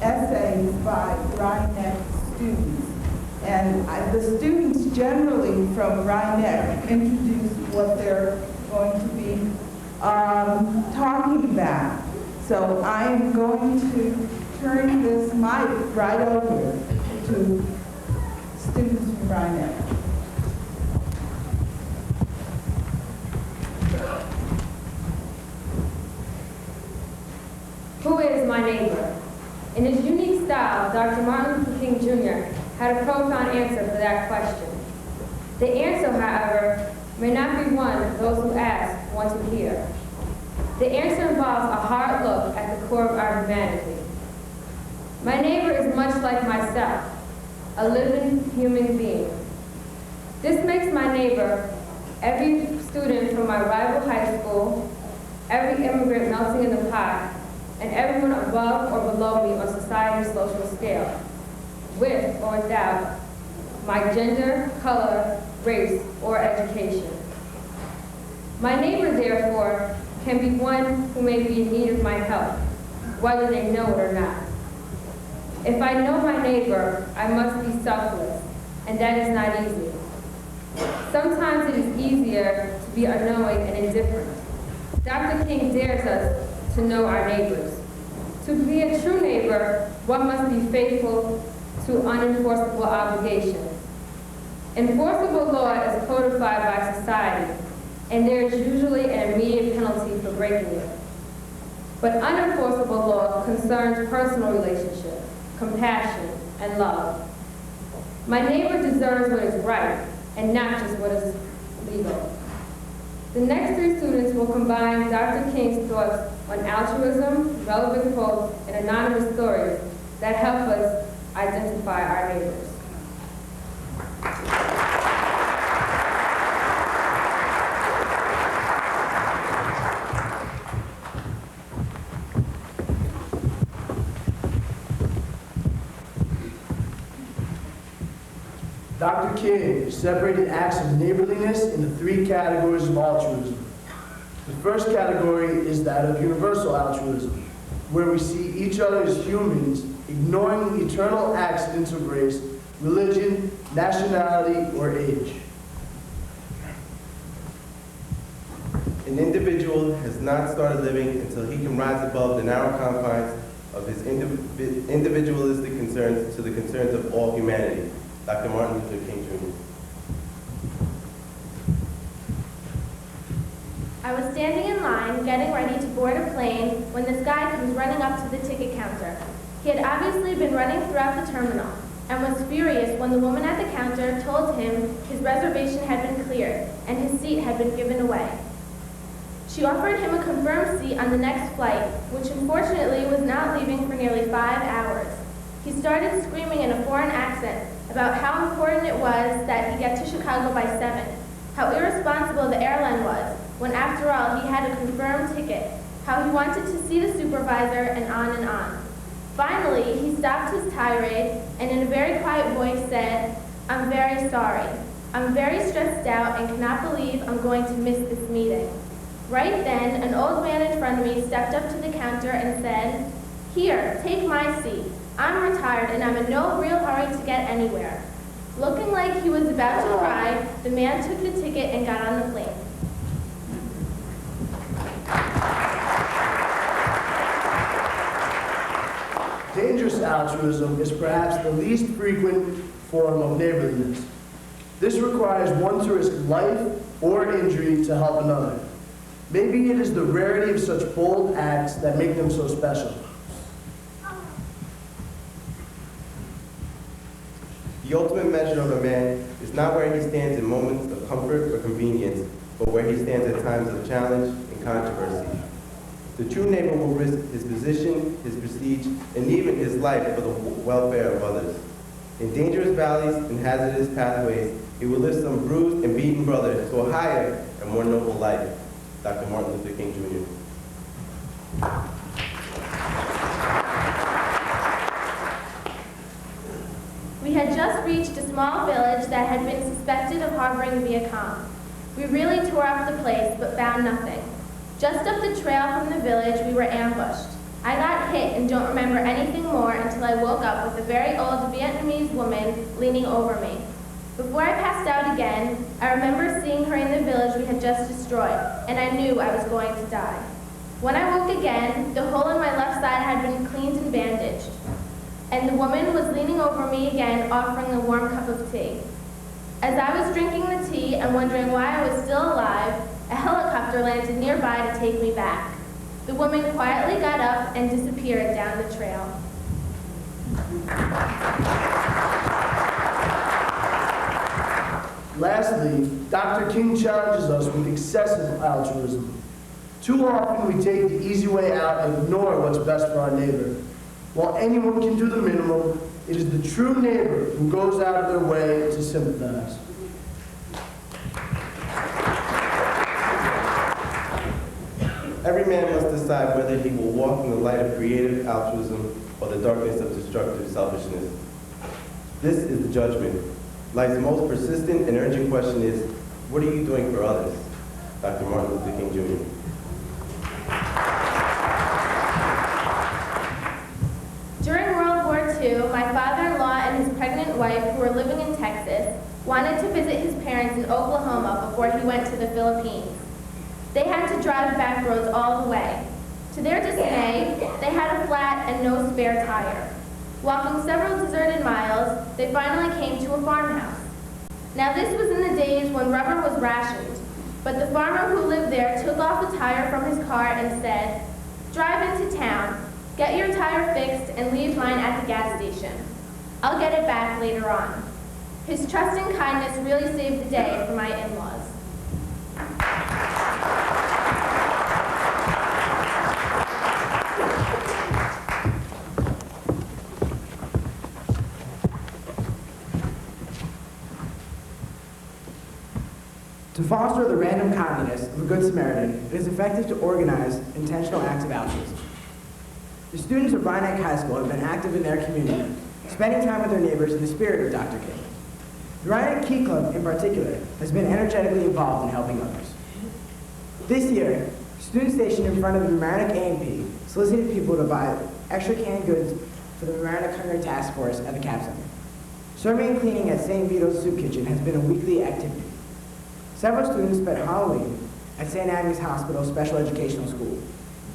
essays by Rhinebeck students. And the students generally from Rhinebeck introduce what they're going to be talking about. So I'm going to turn this mic right over to students from Rhinebeck. Who is my neighbor? In his unique style, Dr. Martin Luther King Jr. had a profound answer for that question. The answer, however, may not be one those who ask want to hear. The answer involves a hard look at the core of our humanity. My neighbor is much like myself, a living human being. This makes my neighbor every student from my rival high school, every immigrant melting in the pot, and everyone above or below me on society's social scale, with or without my gender, color, race, or education. My neighbor, therefore, can be one who may be in need of my help, whether they know it or not. If I know my neighbor, I must be selfless, and that is not easy. Sometimes it is easier to be unknowing and indifferent. Dr. King dares us to know our neighbors. To be a true neighbor, one must be faithful to unenforceable obligations. Enforceable law is codified by society, and there is usually an immediate penalty for breaking it. But unenforceable law concerns personal relationships, compassion, and love. My neighbor deserves what is right, and not just what is legal. The next three students will combine Dr. King's thoughts on altruism, relevant quotes, and anonymous stories that help us identify our neighbors. Dr. King separated acts of neighborliness into three categories of altruism. The first category is that of universal altruism, where we see each other as humans, ignoring the eternal accidents of race, religion, nationality, or age. An individual has not started living until he can rise above the narrow confines of his individualistic concerns to the concerns of all humanity. Dr. Martin Luther King Jr. I was standing in line, getting ready to board a plane, when this guy comes running up to the ticket counter. He had obviously been running throughout the terminal, and was furious when the woman at the counter told him his reservation had been cleared, and his seat had been given away. She offered him a confirmed seat on the next flight, which unfortunately was not leaving for nearly 5 hours. He started screaming in a foreign accent about how important it was that he get to Chicago by 7, how irresponsible the airline was, when after all he had a confirmed ticket, how he wanted to see the supervisor, and on and on. Finally, he stopped his tirade and in a very quiet voice said, "I'm very sorry. I'm very stressed out and cannot believe I'm going to miss this meeting." Right then, an old man in front of me stepped up to the counter and said, "Here, take my seat. I'm retired and I'm in no real hurry to get anywhere." Looking like he was about to cry, the man took the ticket and got on the plane. Dangerous altruism is perhaps the least frequent form of neighborliness. This requires one to risk life or injury to help another. Maybe it is the rarity of such bold acts that make them so special. The ultimate measure of a man is not where he stands in moments of comfort or convenience, but where he stands at times of challenge and controversy. The true neighbor will risk his position, his prestige, and even his life for the welfare of others. In dangerous valleys and hazardous pathways, he will lift some bruised and beaten brother to a higher and more noble life. Dr. Martin Luther King, Jr. We had just reached a small village that had been suspected of harboring Viet Cong. We really tore up the place, but found nothing. Just up the trail from the village, we were ambushed. I got hit and don't remember anything more until I woke up with a very old Vietnamese woman leaning over me. Before I passed out again, I remember seeing her in the village we had just destroyed, and I knew I was going to die. When I woke again, the hole in my left side had been cleaned and bandaged, and the woman was leaning over me again, offering a warm cup of tea. As I was drinking the tea and wondering why I was still alive, a helicopter landed nearby to take me back. The woman quietly got up and disappeared down the trail. Lastly, Dr. King challenges us with excessive altruism. Too often we take the easy way out and ignore what's best for our neighbor. While anyone can do the minimum, it is the true neighbor who goes out of their way to sympathize. Every man must decide whether he will walk in the light of creative altruism or the darkness of destructive selfishness. This is the judgment. Life's most persistent and urgent question is, what are you doing for others? Dr. Martin Luther King, Jr. During World War II, my father-in-law and his pregnant wife, who were living in Texas, wanted to visit his parents in Oklahoma before he went to the Philippines. They had to drive back roads all the way. To their dismay, they had a flat and no spare tire. Walking several deserted miles, they finally came to a farmhouse. Now this was in the days when rubber was rationed, but the farmer who lived there took off a tire from his car and said, "Drive into town, get your tire fixed and leave mine at the gas station. I'll get it back later on." His trust and kindness really saved the day for my in-laws. To foster the random kindness of a Good Samaritan, it is effective to organize intentional acts of altruism. The students of Rhinebeck High School have been active in their community, spending time with their neighbors in the spirit of Dr. King. The Rhinebeck Key Club, in particular, has been energetically involved in helping others. This year, students stationed in front of the Mamaroneck A&P solicited people to buy extra canned goods for the Mamaroneck Hunger Task Force at the Cap Center. Serving and cleaning at St. Vito's Soup Kitchen has been a weekly activity. Several students spent Halloween at St. Agnes Hospital Special Educational School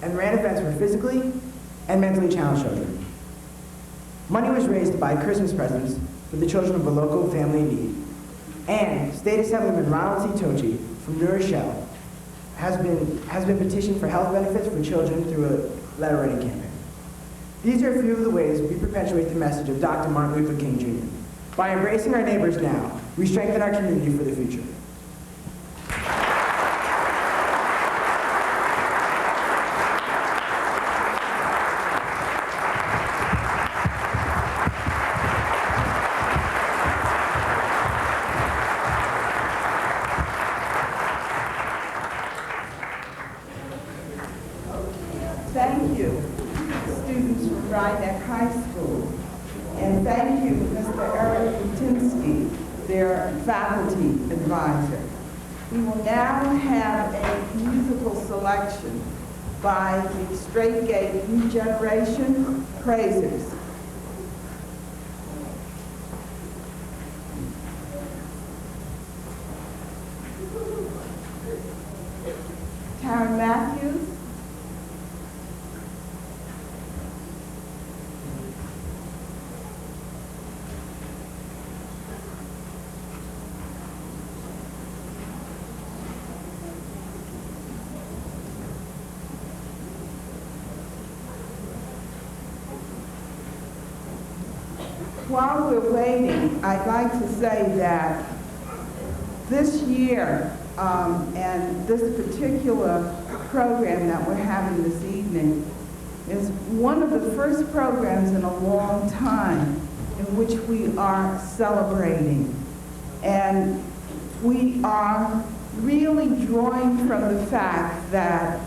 and ran events for physically and mentally challenged children. Money was raised to buy Christmas presents for the children of a local family in need, and State Assemblyman Ronald C. Tochi from New Rochelle has been petitioned for health benefits for children through a letter writing campaign. These are a few of the ways we perpetuate the message of Dr. Martin Luther King Jr. By embracing our neighbors now, we strengthen our community for the future. Thank you, students from Rhinebeck High School. And thank you, Mr. Eric Butinsky, their faculty advisor. We will now have a musical selection by the Straight Gate New Generation Praisers. Taryn Matthews. While we're waiting, I'd like to say that this year, and this particular program that we're having this evening is one of the first programs in a long time in which we are celebrating. And we are really drawing from the fact that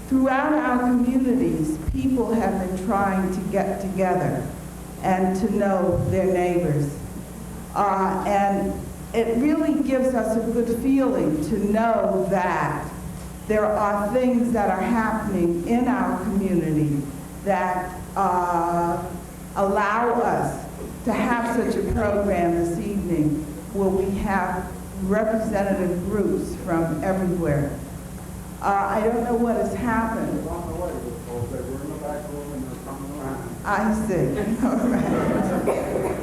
throughout our communities, people have been trying to get together and to know their neighbors. And it really gives us a good feeling to know that there are things that are happening in our community that allow us to have such a program this evening where we have representative groups from everywhere. I don't know what has happened. I see. All right.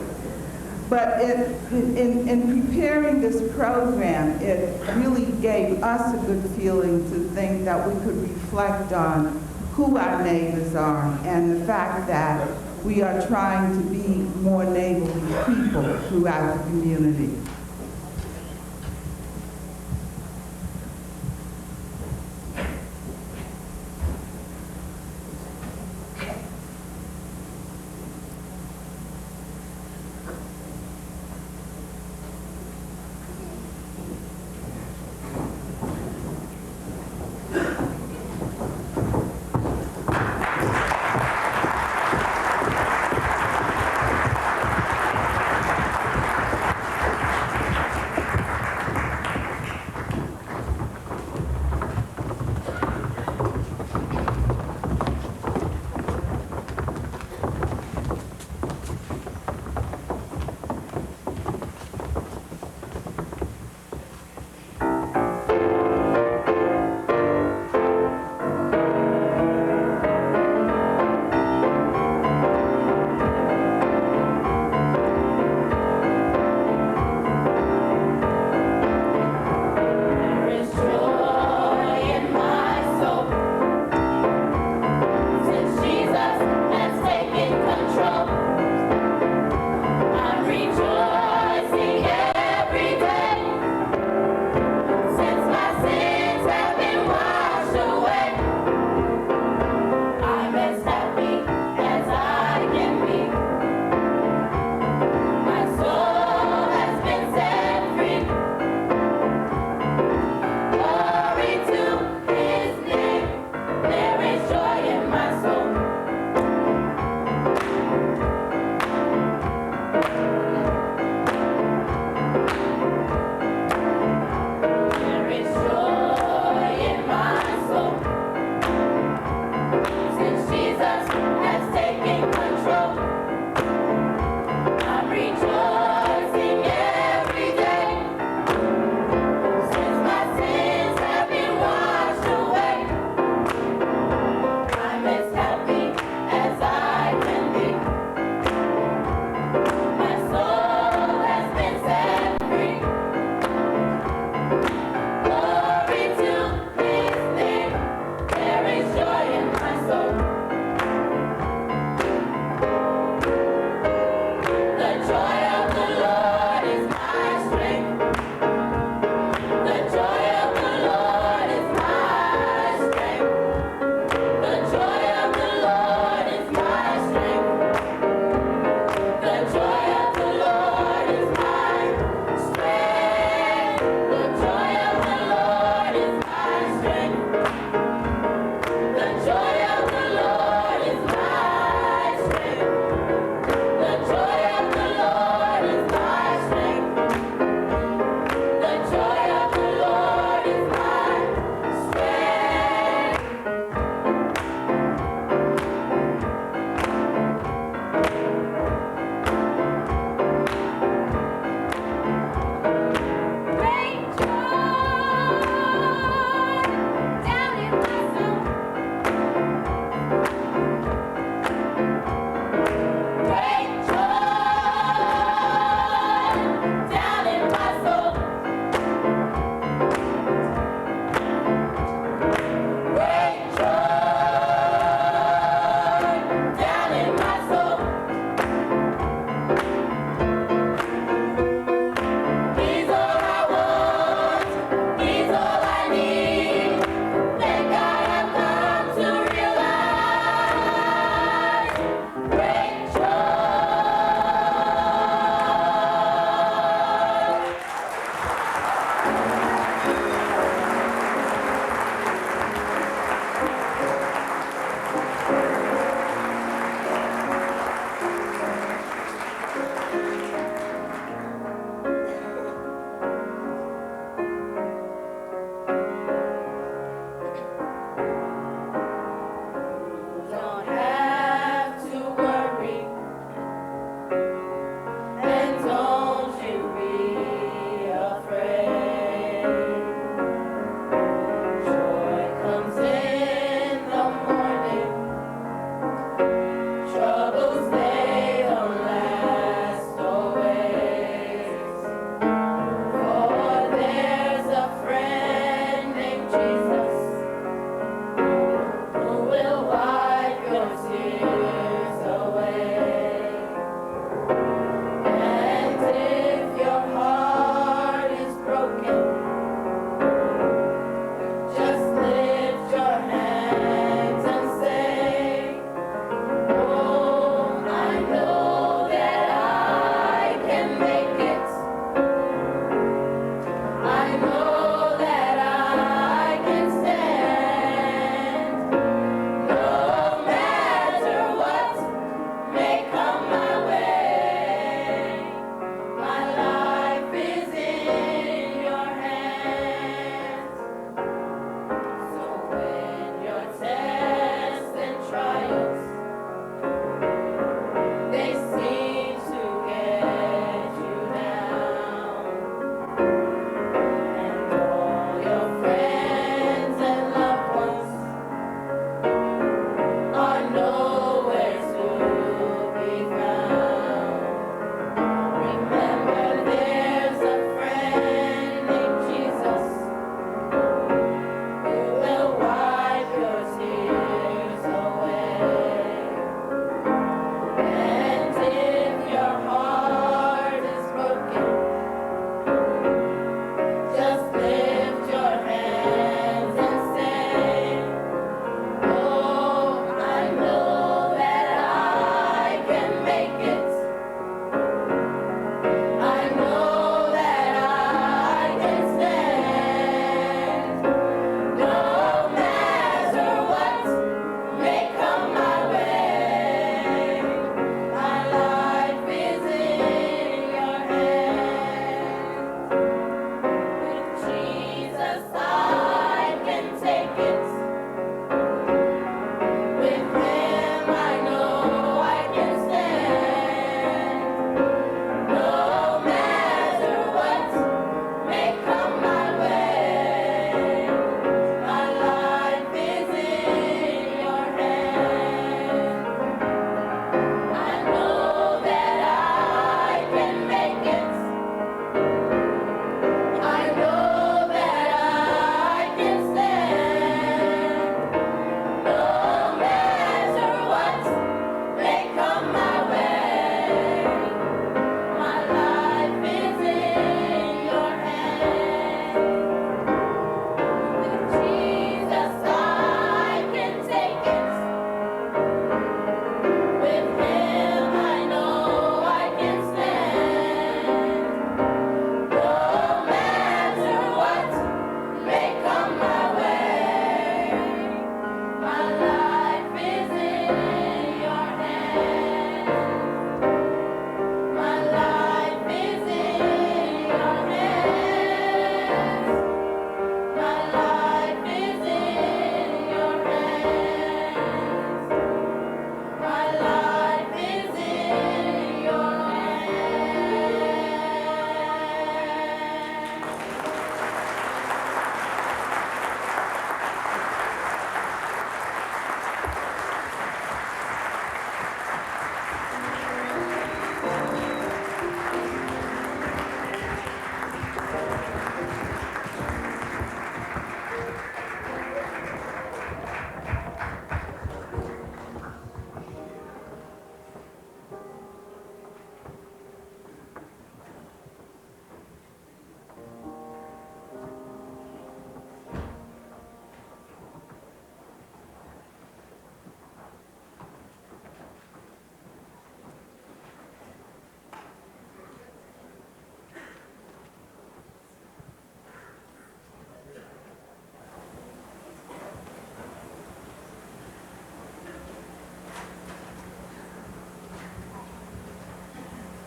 But in preparing this program, it really gave us a good feeling to think that we could reflect on who our neighbors are and the fact that we are trying to be more neighborly people throughout the community.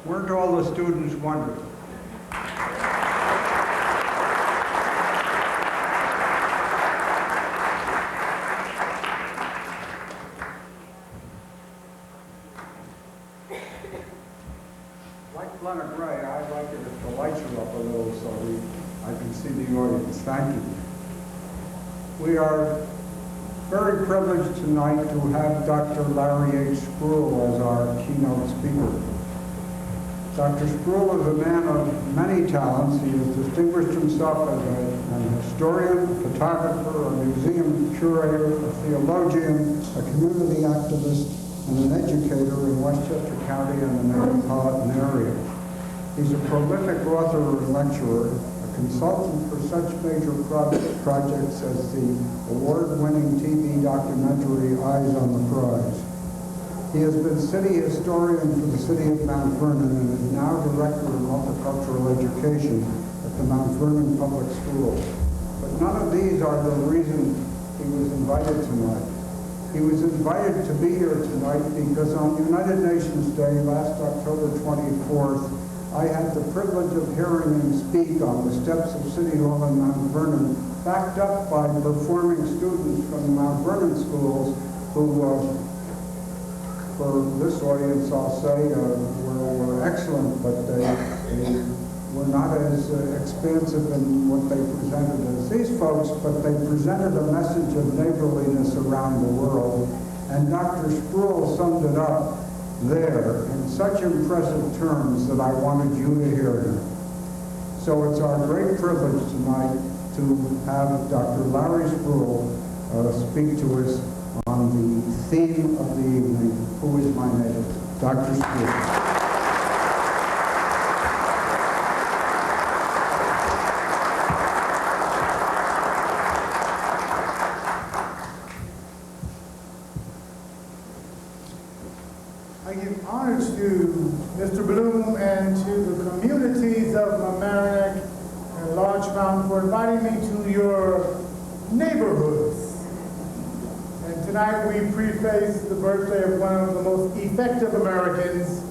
Weren't all the students wonderful? Like Leonard Ray, I'd like it if the lights are up a little so I can see the audience. Thank you. We are very privileged tonight to have Dr. Larry H. Spruill as our keynote speaker. Dr. Spruill is a man of many talents. He has distinguished himself as an historian, a photographer, a museum curator, a theologian, a community activist, and an educator in Westchester County and the metropolitan area. He's a prolific author and lecturer, a consultant for such major projects as the award-winning TV documentary Eyes on the Prize. He has been city historian for the city of Mount Vernon and is now director of multicultural education at the Mount Vernon Public Schools. But none of these are the reason he was invited tonight. He was invited to be here tonight because on United Nations Day, last October 24th, I had the privilege of hearing him speak on the steps of City Hall in Mount Vernon, backed up by performing students from the Mount Vernon schools who, for this audience, I'll say, were excellent, but they were not as expansive in what they presented as these folks, but they presented a message of neighborliness around the world. And Dr. Spruill summed it up there in such impressive terms that I wanted you to hear him. So it's our great privilege tonight to have Dr. Larry Spruill speak to us on the theme of the evening, Who is My Neighbor? Dr. Spruill. I give honor to Mr. Bloom and to the communities of Mamaroneck and Larchmont for inviting me to your neighborhoods. And tonight we preface the birthday of one of the most effective Americans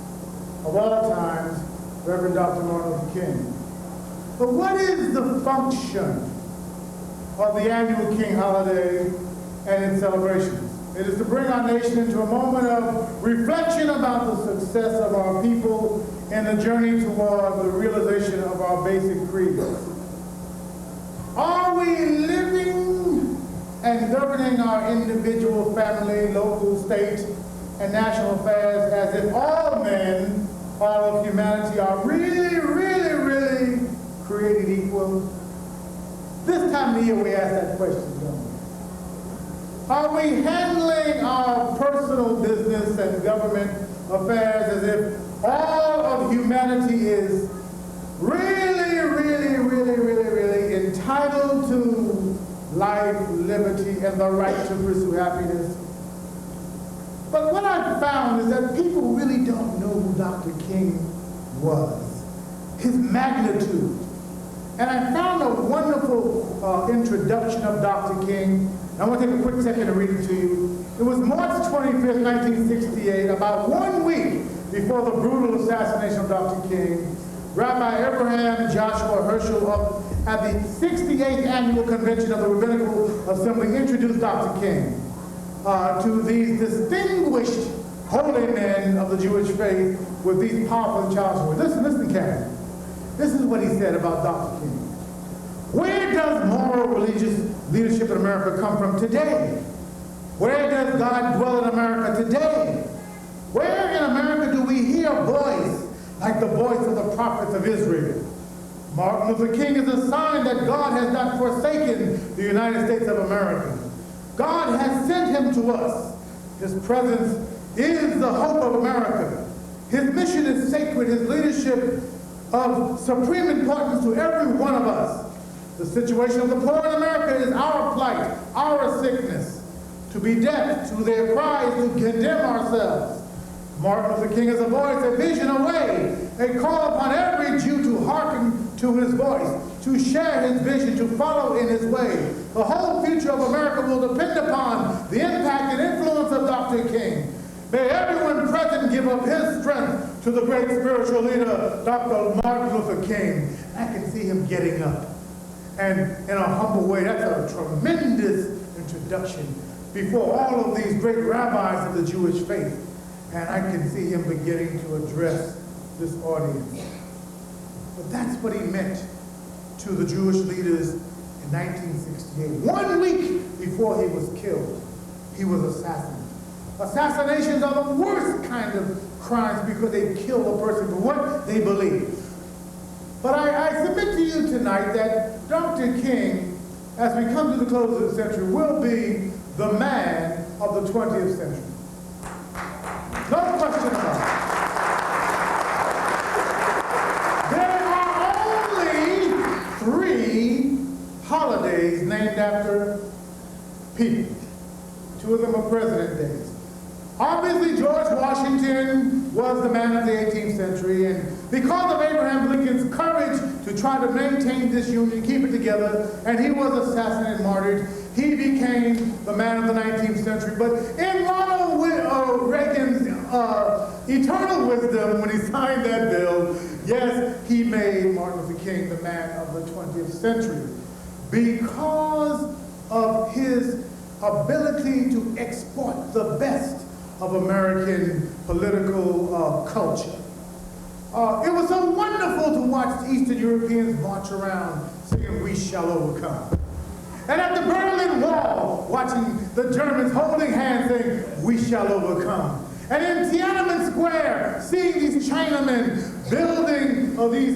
of all times, Reverend Dr. Martin Luther King. But what is the function of the annual King holiday and its celebrations? It is to bring our nation into a moment of reflection about the success of our people and the journey toward the realization of our basic creeds. Are we living and governing our individual, family, local, state, and national affairs as if all men, all of humanity, are really, really, really created equal? This time of the year we ask that question, don't we? Are we handling our personal business and government affairs as if all of humanity is really, really, really, really, really entitled to life, liberty, and the right to pursue happiness? But what I've found is that people really don't know who Dr. King was, his magnitude. And I found a wonderful introduction of Dr. King. I want to take a quick second to read it to you. It was March 25th, 1968, about 1 week before the brutal assassination of Dr. King. Rabbi Abraham Joshua Herschel at the 68th Annual Convention of the Rabbinical Assembly introduced Dr. King to these distinguished holy men of the Jewish faith with these powerful and challenging words. Listen, Karen. This is what he said about Dr. King. Where does moral religious leadership in America come from today? Where does God dwell in America today? Where in America do we hear a voice like the voice of the prophets of Israel? Martin Luther King is a sign that God has not forsaken the United States of America. God has sent him to us. His presence is the hope of America. His mission is sacred. His leadership of supreme importance to every one of us. The situation of the poor in America is our plight, our sickness. To be deaf to their cries, to condemn ourselves. Martin Luther King is a voice, a vision, a way, a call upon every Jew to hearken to his voice, to share his vision, to follow in his way. The whole future of America will depend upon the impact and influence of Dr. King. May everyone present give up his strength to the great spiritual leader, Dr. Martin Luther King. I can see him getting up. And in a humble way, that's a tremendous introduction before all of these great rabbis of the Jewish faith. And I can see him beginning to address this audience. But that's what he meant to the Jewish leaders in 1968. 1 week before he was killed, he was assassinated. Assassinations are the worst kind of crimes because they kill a person for what they believe. But I submit to you tonight that Dr. King, as we come to the close of the century, will be the man of the 20th century. No question about it. There are only 3 holidays named after people. 2 of them are President Days. Obviously, George Washington was the man of the 18th century, and because of Abraham Lincoln's courage to try to maintain this union, keep it together, and he was assassinated and martyred, he became the man of the 19th century. But in Ronald Reagan's eternal wisdom, when he signed that bill, yes, he made Martin Luther King the man of the 20th century because of his ability to export the best of American political culture. It was so wonderful to watch Eastern Europeans march around singing "We Shall Overcome." And at the Berlin Wall, watching the Germans holding hands saying, "We shall overcome." And in Tiananmen Square, seeing these Chinamen building these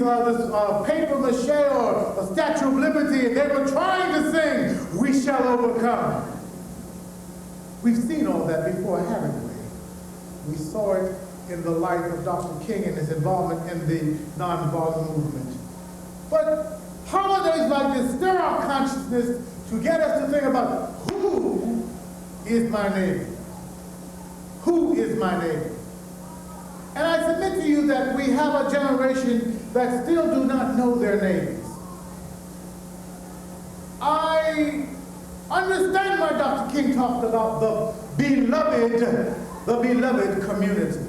paper mache or a Statue of Liberty, and they were trying to sing, "We shall overcome." We've seen all that before, haven't we? We saw it in the life of Dr. King and his involvement in the nonviolent movement. But holidays like this stir our consciousness to get us to think about who is my neighbor? Who is my neighbor? And I submit to you that we have a generation that still do not know their neighbors. I understand why Dr. King talked about the beloved community.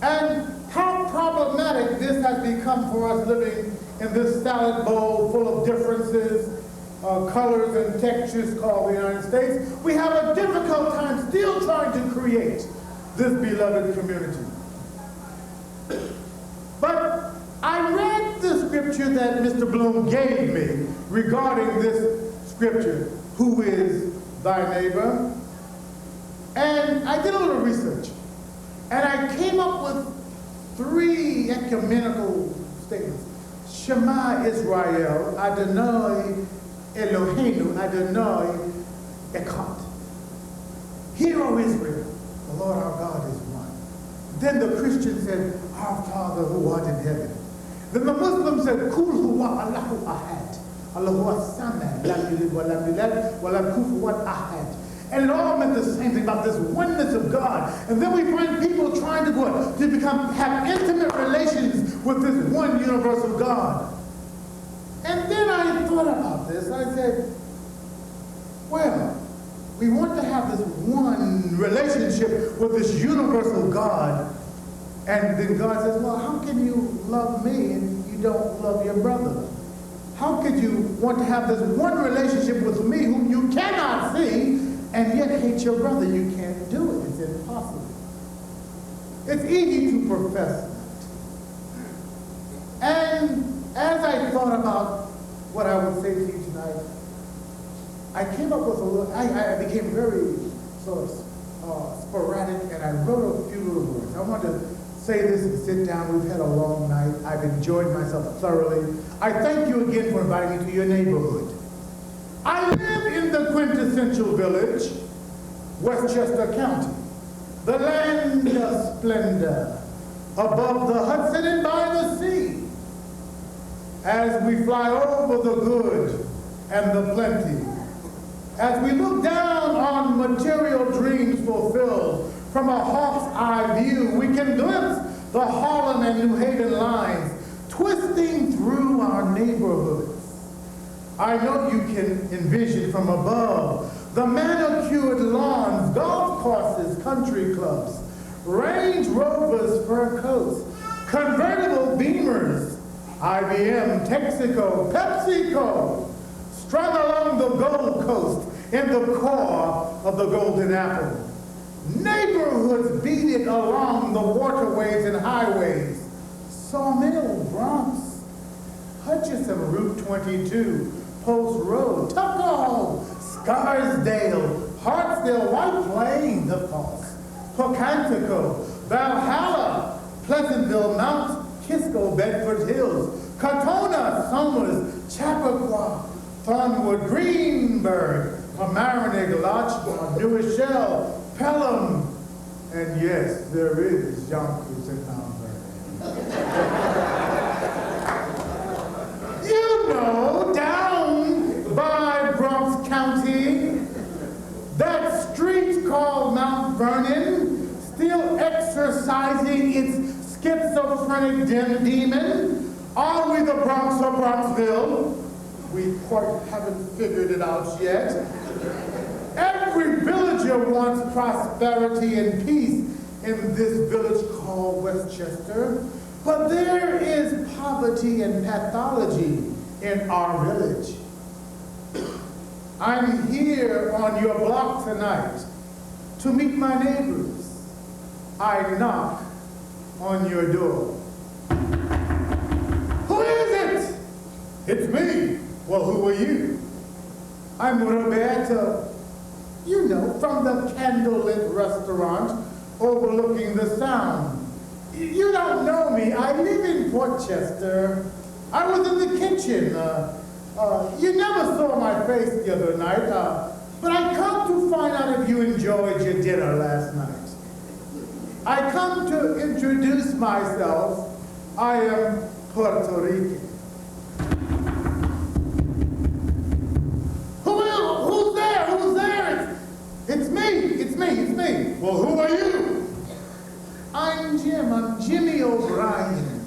And how problematic this has become for us living in this salad bowl full of differences, colors and textures called the United States. We have a difficult time still trying to create this beloved community. But I read the scripture that Mr. Bloom gave me regarding this scripture, "Who is thy neighbor?" And I did a little research. And I came up with 3 ecumenical statements. Shema Israel, Adonai Eloheinu, Adonai Echad. Hear, O Israel, the Lord our God is one. Then the Christian said, "Our Father who art in heaven." Then the Muslim said, "Kul huwa Allahu ahad, Allahu as-samad, lam yalid wa lam yulad, wa lam kufuwan ahad." And it all meant the same thing about this oneness of God. And then we find people trying to what? To have intimate relations with this one universal God. And then I thought about this. I said, well, we want to have this one relationship with this universal God. And then God says, well, how can you love me and you don't love your brother? How could you want to have this one relationship with me whom you cannot see and yet hate your brother? You can't do it. It's impossible. It's easy to profess that. And as I thought about what I would say to you tonight, I came up with a little, I became very sort of sporadic, and I wrote a few little words. I want to say this and sit down. We've had a long night. I've enjoyed myself thoroughly. I thank you again for inviting me to your neighborhood. I live in the quintessential village, Westchester County, the land of splendor, above the Hudson and by the sea. As we fly over the good and the plenty, as we look down on material dreams fulfilled from a hawk's eye view, we can glimpse the Harlem and New Haven lines twisting through our neighborhoods. I know you can envision from above the manicured lawns, golf courses, country clubs, Range Rovers, fur coats, convertible Beamers, IBM, Texaco, PepsiCo, strung along the Gold Coast in the core of the Golden Apple. Neighborhoods beaded along the waterways and highways. Sawmill, Bronx, Hutchinson, Route 22, Post Road, Tuckahoe, Scarsdale, Hartsdale, White Plains, of course, Pocantico, Valhalla, Pleasantville, Mount Kisco, Bedford Hills, Katona, Somers, Chappaqua, Thornwood, Greenberg, Mamaroneck, Lodgeport, New Rochelle, Pelham, and yes, there is Yonkers and Mount Vernon. You know, down by Bronx County, that street called Mount Vernon, still exercising its schizophrenic demon. Are we the Bronx or Bronxville? We quite haven't figured it out yet. Every villager wants prosperity and peace in this village called Westchester, but there is poverty and pathology in our village. I'm here on your block tonight to meet my neighbors. I knock on your door. Who is it? It's me. Well, who are you? I'm Roberto, you know, from the candlelit restaurant overlooking the Sound. You don't know me. I live in Portchester. I was in the kitchen. You never saw my face the other night, but I come to find out if you enjoyed your dinner last night. I come to introduce myself. I am Puerto Rican. Who's there? Who's there? It's me. Well, who are you? I'm Jim. I'm Jimmy O'Brien.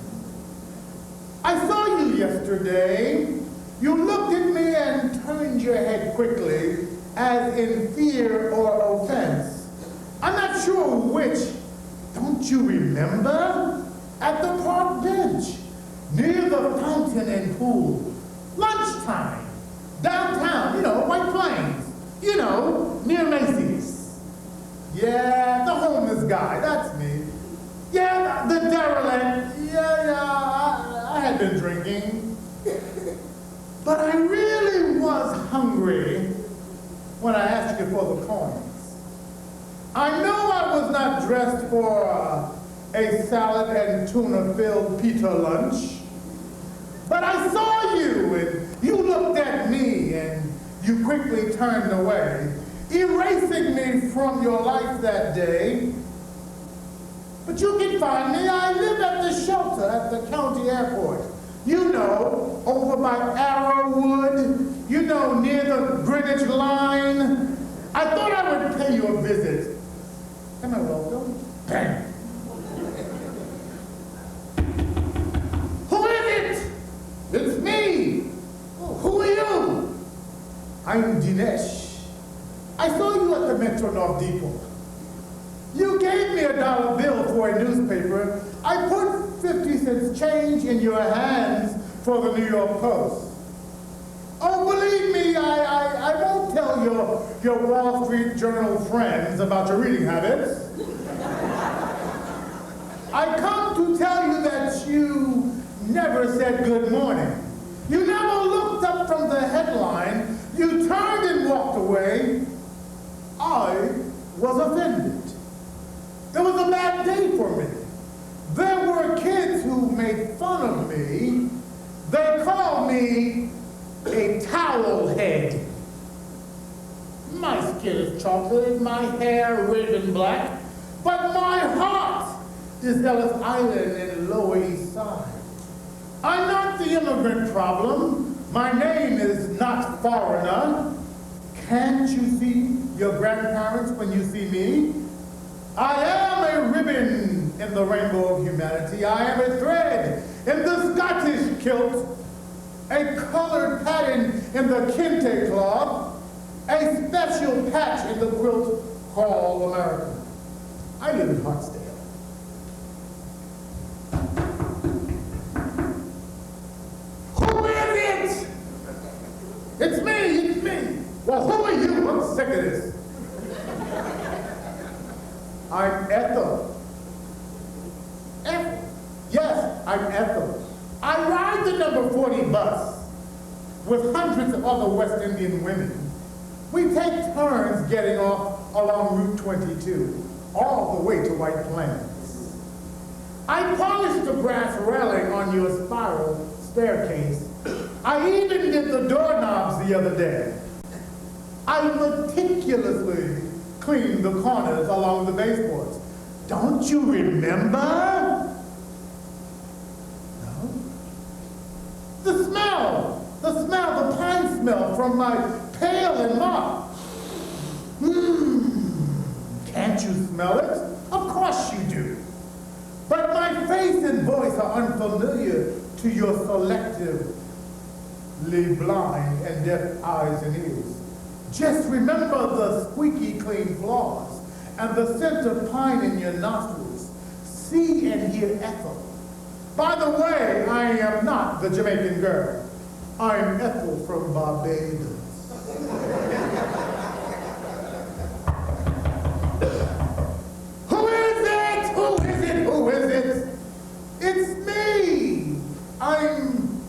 I saw you yesterday. You looked at me and turned your head quickly, as in fear or offense. I'm not sure which. Don't you remember? At the park bench, near the fountain and pool. Lunchtime. Downtown, you know, White Plains. You know, near Macy's. Yeah, the homeless guy, that's me. Yeah, the derelict. I had been drinking. But I really was hungry when I asked you for the coins. I know I was not dressed for a salad and tuna-filled pita lunch, but I saw you, and you looked at me, and you quickly turned away, erasing me from your life that day. But you can find me. I live at the shelter at the county airport. You know, over by Arrowwood, you know, near the Greenwich line. I thought I would pay you a visit. Am I welcome? Bang. Who is it? It's me. Oh, who are you? I'm Dinesh. I saw you at the Metro North Depot. You gave me $1 bill for a newspaper. I put 50 cents change in your hands for the New York Post. Oh, believe me, I won't tell your Wall Street Journal friends about your reading habits. I come to tell you that you never said good morning. You never looked up from the headline. You turned and walked away. I was offended. It was a bad day for me. There were kids who made fun of me. They called me a towel head. My skin is chocolate, my hair red and black, but my heart is Ellis Island and Lower East Side. I'm not the immigrant problem. My name is not foreigner. Can't you see your grandparents when you see me? I am a ribbon in the rainbow of humanity. I am a thread in the Scottish kilt, a colored pattern in the kente cloth, a special patch in the quilt called America. I live in Hartsdale. Well, who are you? I'm sick of this. I'm Ethel. Ethel? Yes, I'm Ethel. I ride the number 40 bus with hundreds of other West Indian women. We take turns getting off along Route 22, all the way to White Plains. I polished the brass railing on your spiral staircase. I even did the doorknobs the other day. I meticulously cleaned the corners along the baseboards. Don't you remember? No? The pine smell from my pail and mop. Can't you smell it? Of course you do. But my face and voice are unfamiliar to your selectively blind and deaf eyes and ears. Just remember the squeaky clean floors and the scent of pine in your nostrils. See and hear Ethel. By the way, I am not the Jamaican girl. I'm Ethel from Barbados. Who is it? Who is it? Who is it? It's me. I'm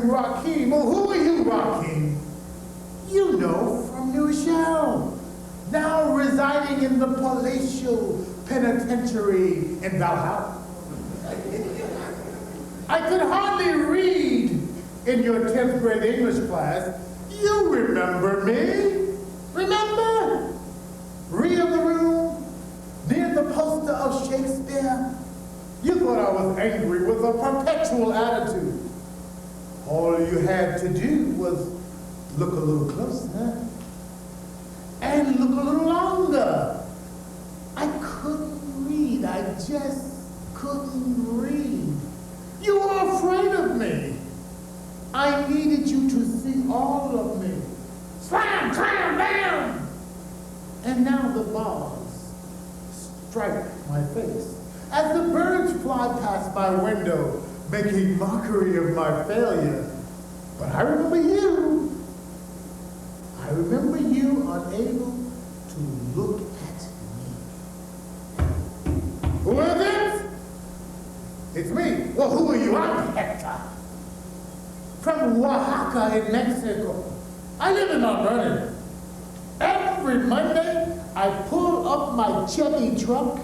Rakeem. Well, who are you, Rakeem? You know, from New Shell. Now residing in the palatial penitentiary in Valhalla. I could hardly read in your 10th grade English class. You remember me? Remember? Rear the room, near the poster of Shakespeare. You thought I was angry with a perpetual attitude. All you had to do was look a little closer and look a little longer. I couldn't read. I just couldn't read. You were afraid of me. I needed you to see all of me. Slam, clam, bam! And now the bars strike my face as the birds fly past my window, making mockery of my failure. But I remember you. I remember you unable to look at me. Who is it? It's me. Well, who are you? I'm Hector. From Oaxaca in Mexico. I live in Mount Vernon. Every Monday, I pull up my Chevy truck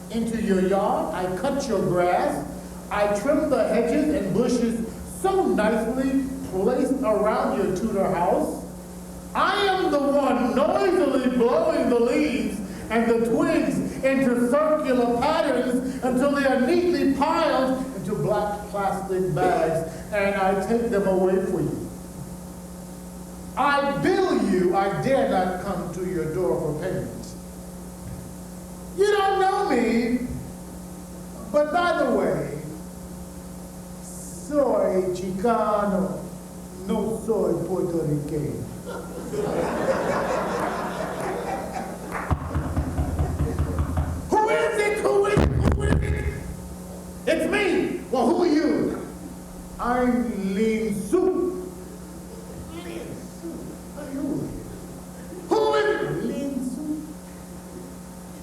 into your yard. I cut your grass. I trim the hedges and bushes so nicely placed around your Tudor house. I am the one noisily blowing the leaves and the twigs into circular patterns until they are neatly piled into black plastic bags, and I take them away for you. I bill you. I dare not come to your door for payment. You don't know me, but by the way, soy Chicano, no soy Puerto Rican. Who is it? Who is it? Who is it? It's me. Well, who are you? I'm Lean Soup. Lean Soup? Who is it? Lean Soup.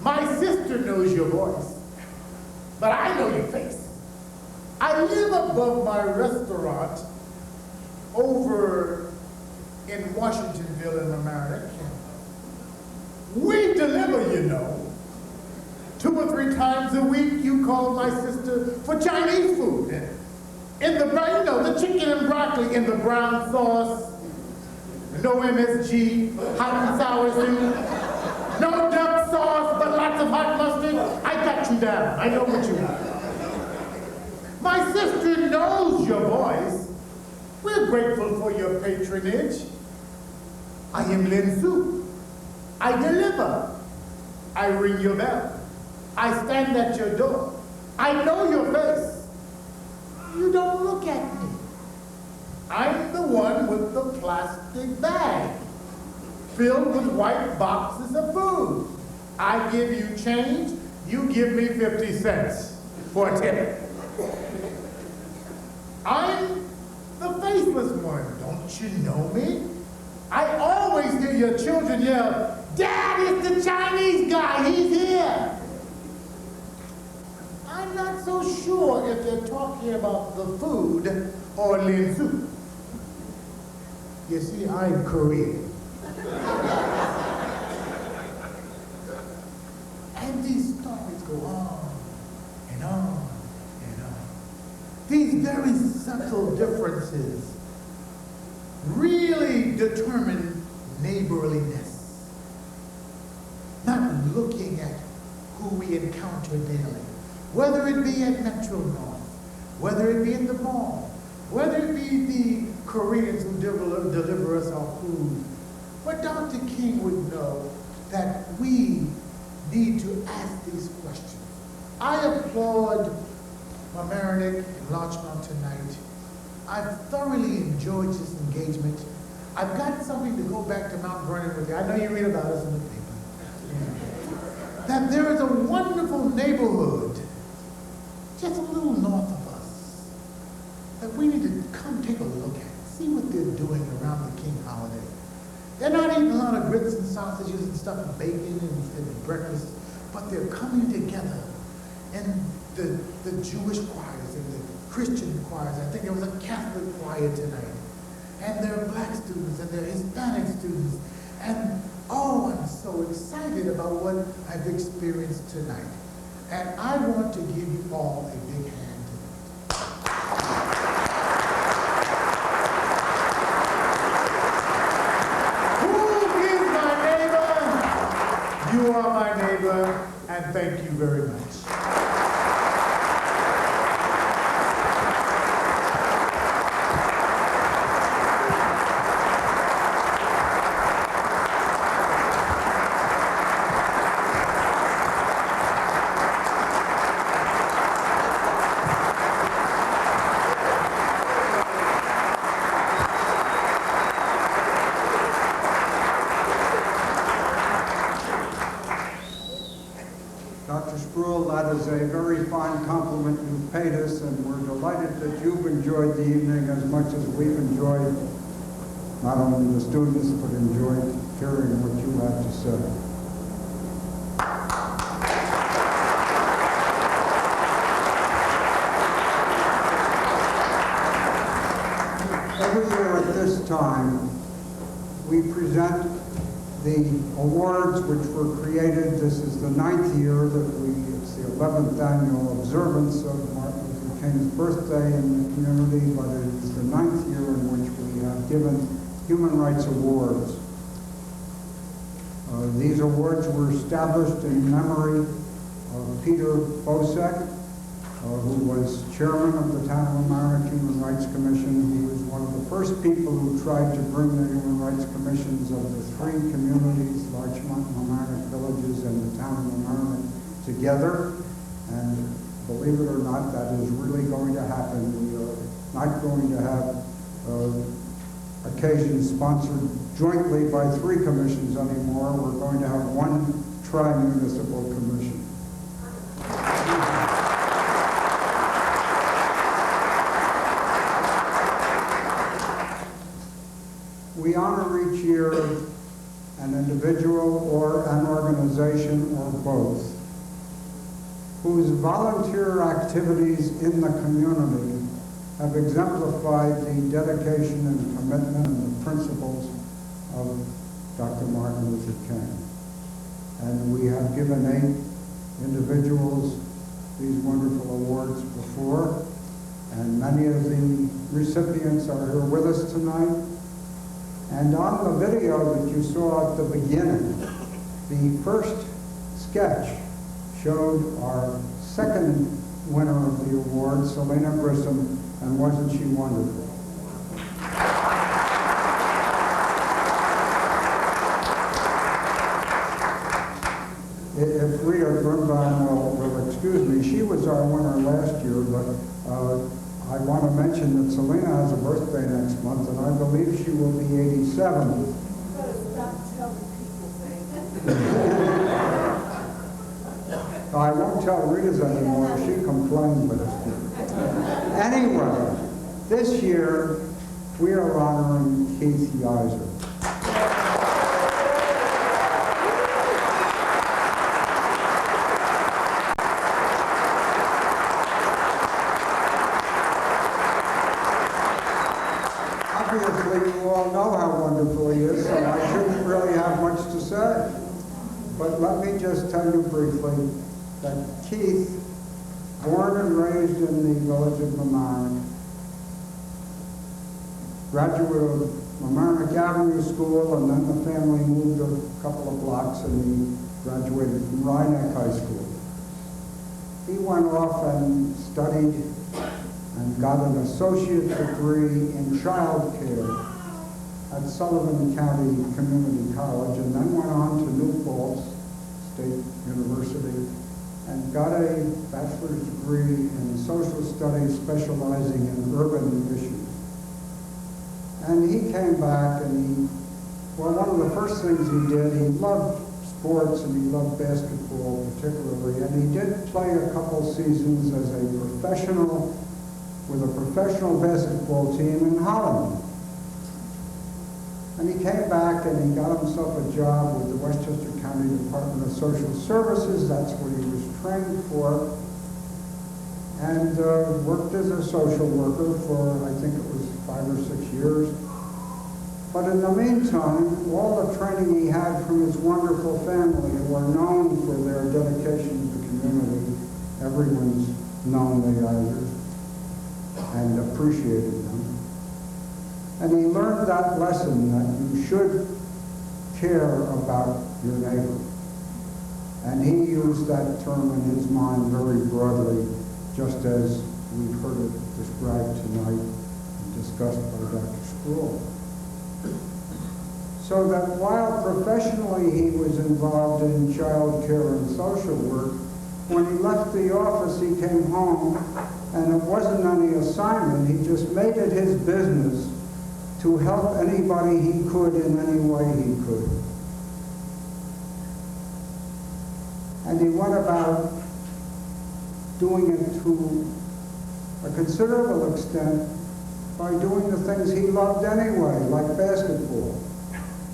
My sister knows your voice, but I know your face. I live above my restaurant over in Washingtonville in America. We deliver, you know. 2 or 3 times a week, you call my sister for Chinese food. In the, you know, the chicken and broccoli in the brown sauce, no MSG, hot and sour soup, no duck sauce, but lots of hot mustard. I got you down. I know what you want. My sister knows your voice. We're grateful for your patronage. I am Lin Soup. I deliver. I ring your bell. I stand at your door. I know your face. You don't look at me. I'm the one with the plastic bag filled with white boxes of food. I give you change, you give me 50 cents for a tip. I'm the faceless one. Don't you know me? I always hear your children yell, "Dad, it's the Chinese guy, he's here!" I'm not so sure if they're talking about the food or Lin soup. You see, I'm Korean. And these stories go on and on and on. These very subtle differences really determine neighborliness. Not looking at who we encounter daily, whether it be at Metro North, whether it be in the mall, whether it be the Koreans who deliver us our food. But Dr. King would know that we need to ask these questions. I applaud Mamaroneck and Larchmont tonight. I've thoroughly enjoyed this engagement. I've got something to go back to Mount Vernon with you. I know you read about us in the paper. That there is a wonderful neighborhood just a little north of us that we need to come take a look at, see what they're doing around the King holiday. They're not eating a lot of grits and sausages and stuff and bacon and breakfast, but they're coming together. And the Jewish choirs and the Christian choirs, I think there was a Catholic choir tonight, and there are black students and there are Hispanic students, and oh, I'm so excited about what I've experienced tonight. And I want to give you all a big hand tonight. Who is my neighbor? You are my neighbor, and thank you very much. That is a very fine compliment you've paid us, and we're delighted that you've enjoyed the evening as much as we've enjoyed, not only the students, but enjoyed hearing what you have to say. Every year at this time, we present the awards which were created. This is the 9th year that it's the 11th annual observance of Martin Luther King's birthday in the community, but it's the 9th year in which we have given human rights awards. These awards were established in memory of Peter Bosek, who was chairman of the Town of Mamaroneck Human Rights Commission. He was one of the first people who tried to bring the human rights commissions of the 3 communities, Larchmont, Mamaroneck Villages, and the Town of Mamaroneck together. And believe it or not, that is really going to happen. We are not going to have occasions sponsored jointly by 3 commissions anymore. We're going to have one tri-municipal commission. We honor each year an individual or an organization or both whose volunteer activities in the community have exemplified the dedication and commitment and the principles of Dr. Martin Luther King. And we have given 8 individuals these wonderful awards before, and many of the recipients are here with us tonight. And on the video that you saw at the beginning, the first sketch showed our 2nd winner of the award, Selena Grissom, and wasn't she wonderful? If Rita Grunbaum will excuse me, she was our winner last year, but I want to mention that Selena has a birthday next month, and I believe she will be 87. I won't tell Rita's anymore. She complained with us. Anyway, this year we are honoring Keith Yeiser. Obviously, you all know how wonderful he is, so I shouldn't really have much to say. But let me just tell you briefly that Keith, born and raised in the village of Mamaroneck, graduate of Mamaroneck Avenue School, and then the family moved a couple of blocks and he graduated from Rhinebeck High School. He went off and studied and got an associate degree in child care at Sullivan County Community College, and then went on to New Paltz State University and got a bachelor's degree in social studies specializing in urban issues. And he came back and one of the first things he did, he loved sports and he loved basketball particularly, and he did play a couple seasons as a professional with a professional basketball team in Holland. And he came back and he got himself a job with the Westchester County Department of Social Services. That's what he was trained for. And worked as a social worker for, I think it was 5 or 6 years. But in the meantime, all the training he had from his wonderful family, who are known for their dedication to the community, everyone's known the Islanders and appreciated them. And he learned that lesson that you should care about your neighbor. And he used that term in his mind very broadly, just as we've heard it described tonight and discussed by Dr. Sproul. So that while professionally he was involved in child care and social work, when he left the office, he came home, and it wasn't any assignment. He just made it his business to help anybody he could in any way he could. And he went about doing it to a considerable extent by doing the things he loved anyway, like basketball.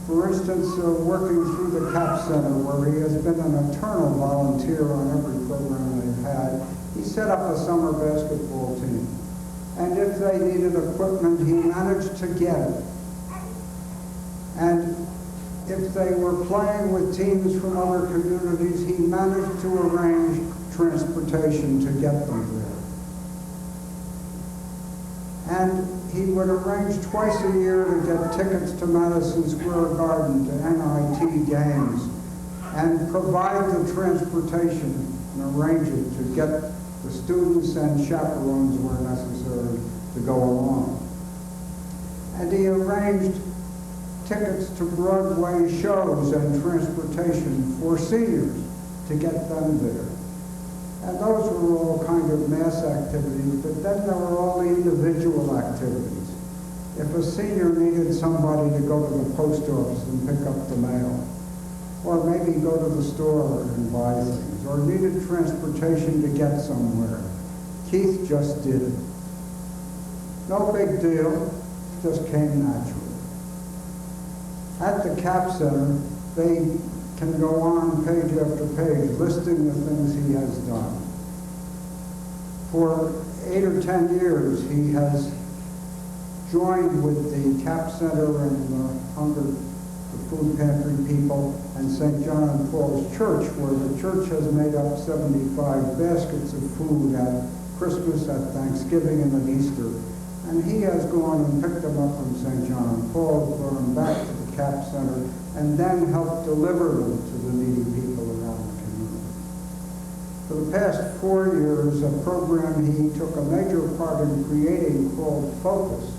For instance, working through the CAP Center, where he has been an eternal volunteer on every program they've had, he set up a summer basketball team. And if they needed equipment, he managed to get it. And if they were playing with teams from other communities, he managed to arrange transportation to get them there. And he would arrange twice a year to get tickets to Madison Square Garden, to NIT games, and provide the transportation and arrange it to get the students and chaperones where necessary to go along. And he arranged tickets to Broadway shows and transportation for seniors to get them there. And those were all kind of mass activities, but then there were all the individual activities. If a senior needed somebody to go to the post office and pick up the mail, or maybe go to the store and buy things, or needed transportation to get somewhere, Keith just did it. No big deal, just came naturally. At the CAP Center, they can go on page after page listing the things he has done. For 8 or 10 years, he has joined with the CAP Center and the food pantry people and St. John and Paul's Church, where the church has made up 75 baskets of food at Christmas, at Thanksgiving, and at Easter. And he has gone and picked them up from St. John and Paul's, brought them back to the CAP Center, and then helped deliver them to the needy people around the community. For the past 4 years, a program he took a major part in creating called Focus,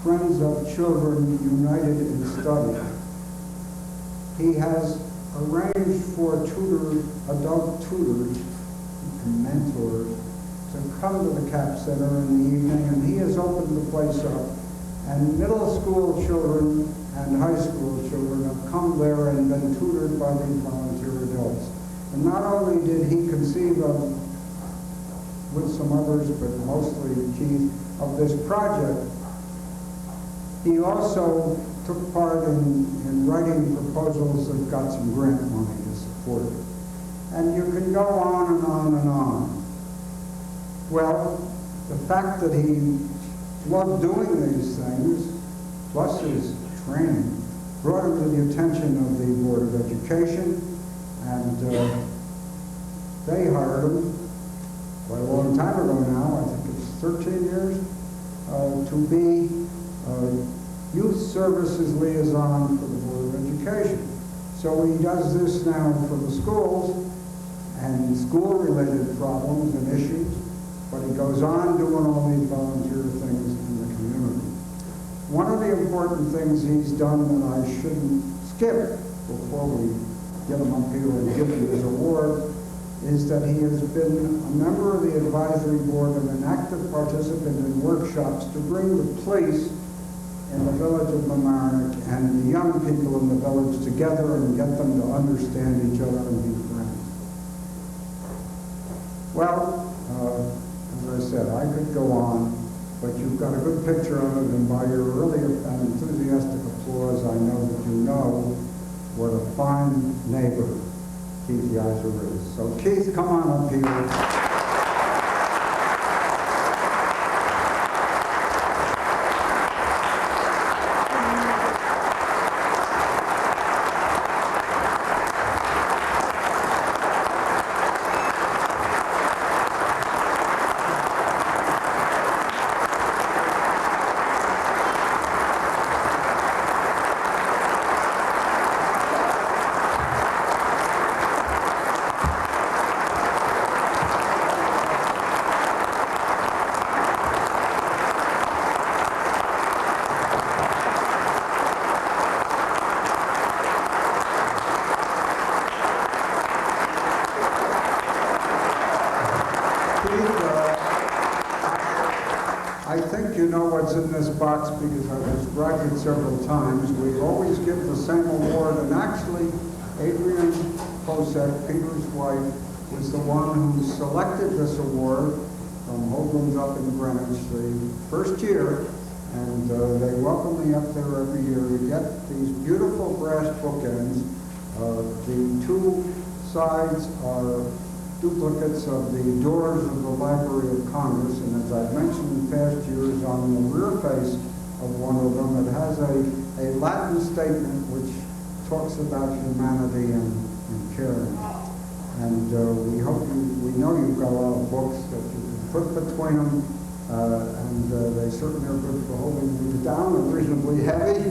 Friends of Children United in Study. He has arranged for adult tutors and mentors to come to the CAP Center in the evening, and he has opened the place up. And middle school children and high school children have come there and been tutored by these volunteer adults. And not only did he conceive of, with some others, but mostly Keith, of this project, he also took part in writing proposals that got some grant money to support it. And you can go on and on and on. Well, the fact that he loved doing these things, plus his training, brought him to the attention of the Board of Education, and they hired him quite a long time ago now, I think it's 13 years, to be Youth Services Liaison for the Board of Education. So he does this now for the schools and school-related problems and issues, but he goes on doing all these volunteer things in the community. One of the important things he's done that I shouldn't skip before we get him up here and give him his award is that he has been a member of the advisory board and an active participant in workshops to bring the police in the village of Mamaroneck and the young people in the village together and get them to understand each other and be friends. Well, as I said, I could go on, but you've got a good picture of it, and by your early and enthusiastic applause, I know that you know what a fine neighbor Keith Yeiser is. So Keith, come on up here. I think you know what's in this box because I've described it several times. We always give the same award, and actually, Adrienne Posek, Peter's wife, was the one who selected this award from Hoagland's up in Greenwich the first year, and they welcome me up there every year. You get these beautiful brass bookends. The two sides are duplicates of the doors of the Library of Congress, and as I've mentioned in past years, on the rear face of one of them, it has a Latin statement which talks about humanity and caring. And we know you've got a lot of books that you can put between them, and they certainly are good for holding these down. They're reasonably heavy,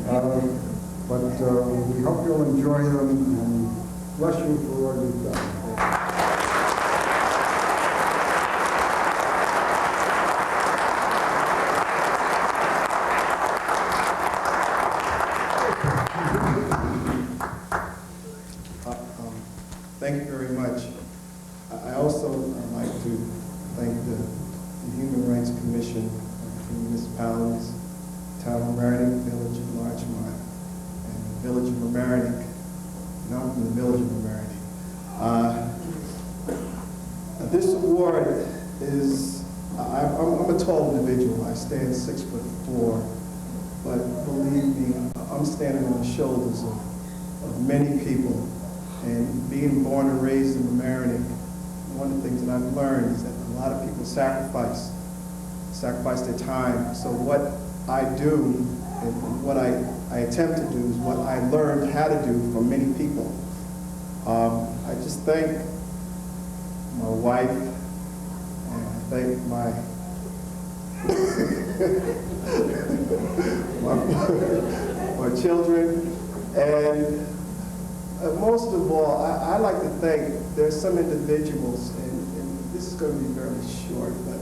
but we hope you'll enjoy them, and bless you for what you've done. Thank you very much. I also like to thank the Human Rights Commission for municipalities, Town of Mamaroneck, Village of Larchmont, and the Village of Mamaroneck, and I'm from the Village of Mamaroneck. This award is, I'm a tall individual. I stand 6'4", but believe me, I'm standing on the shoulders of many people. And being born and raised in Mamaroneck, one of the things that I've learned is that a lot of people sacrifice their time. So what I do and what I attempt to do is what I learned how to do from many people. I just thank my wife, and I thank my children, and most of all, I like to thank, there's some individuals, and this is going to be very short, but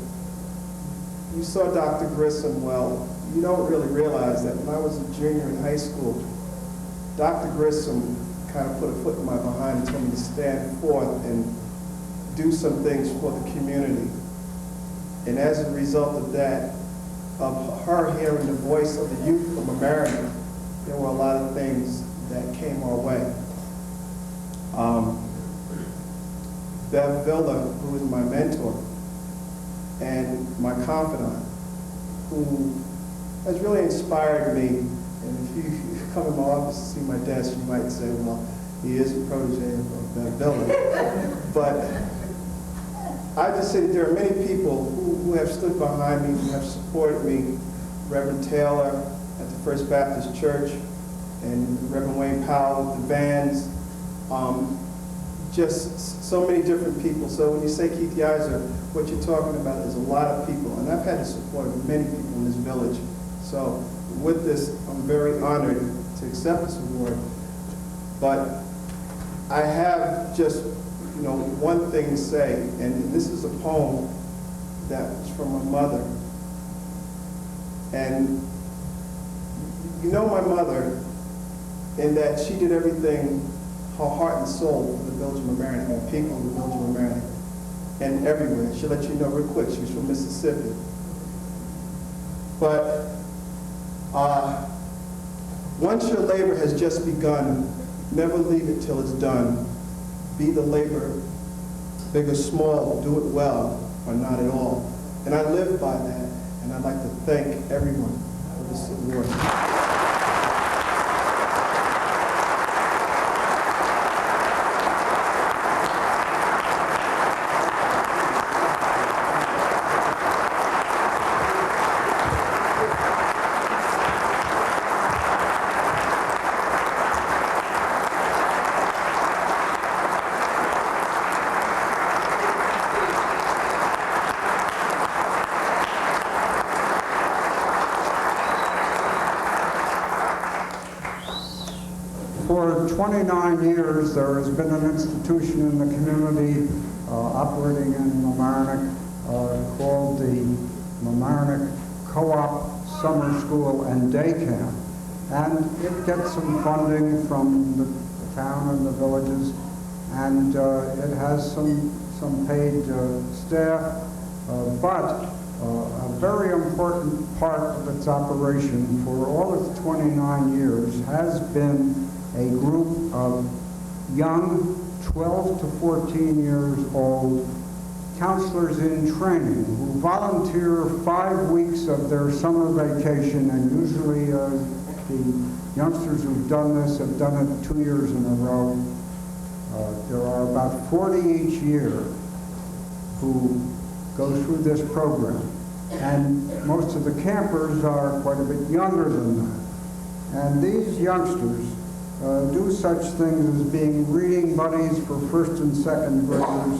you saw Dr. Grissom. Well, you don't really realize that when I was a junior in high school, Dr. Grissom kind of put a foot in my behind and told me to stand forth and do some things for the community. And as a result of that, of her hearing the voice of the youth of Mamaroneck, there were a lot of things that came our way. Bev Villa, who is my mentor and my confidant, who has really inspired me. And if you come in my office and see my desk, you might say, well, he is a protege of Bev Villa. But I just say that there are many people who have stood behind me, who have supported me. Reverend Taylor at the First Baptist Church, and Reverend Wayne Powell with the bands. Just so many different people. So when you say Keith Yeiser, what you're talking about is a lot of people. And I've had the support of many people in this village. So with this, I'm very honored to accept this award. But I have just, one thing to say, and this is a poem that was from my mother. And you know my mother in that she did everything, her heart and soul, for the village of Mamaroneck, and the people of the village of Mamaroneck, and everywhere. She'll let you know real quick, she was from Mississippi. But once your labor has just begun, never leave it till it's done. Be the labor, big or small, do it well or not at all. And I live by that, and I'd like to thank everyone for this award. For 29 years, there has been an institution in the community operating in Mamaroneck called the Mamaroneck Co-op Summer School and Day Camp. And it gets some funding from the town and the villages, and it has some paid staff, but a very important part of its operation for all its 29 years has been a group of young, 12 to 14 years old, counselors in training who volunteer 5 weeks of their summer vacation, and usually the youngsters who've done this have done it 2 years in a row. There are about 40 each year who go through this program, and most of the campers are quite a bit younger than that. And these youngsters do such things as being reading buddies for first and second graders,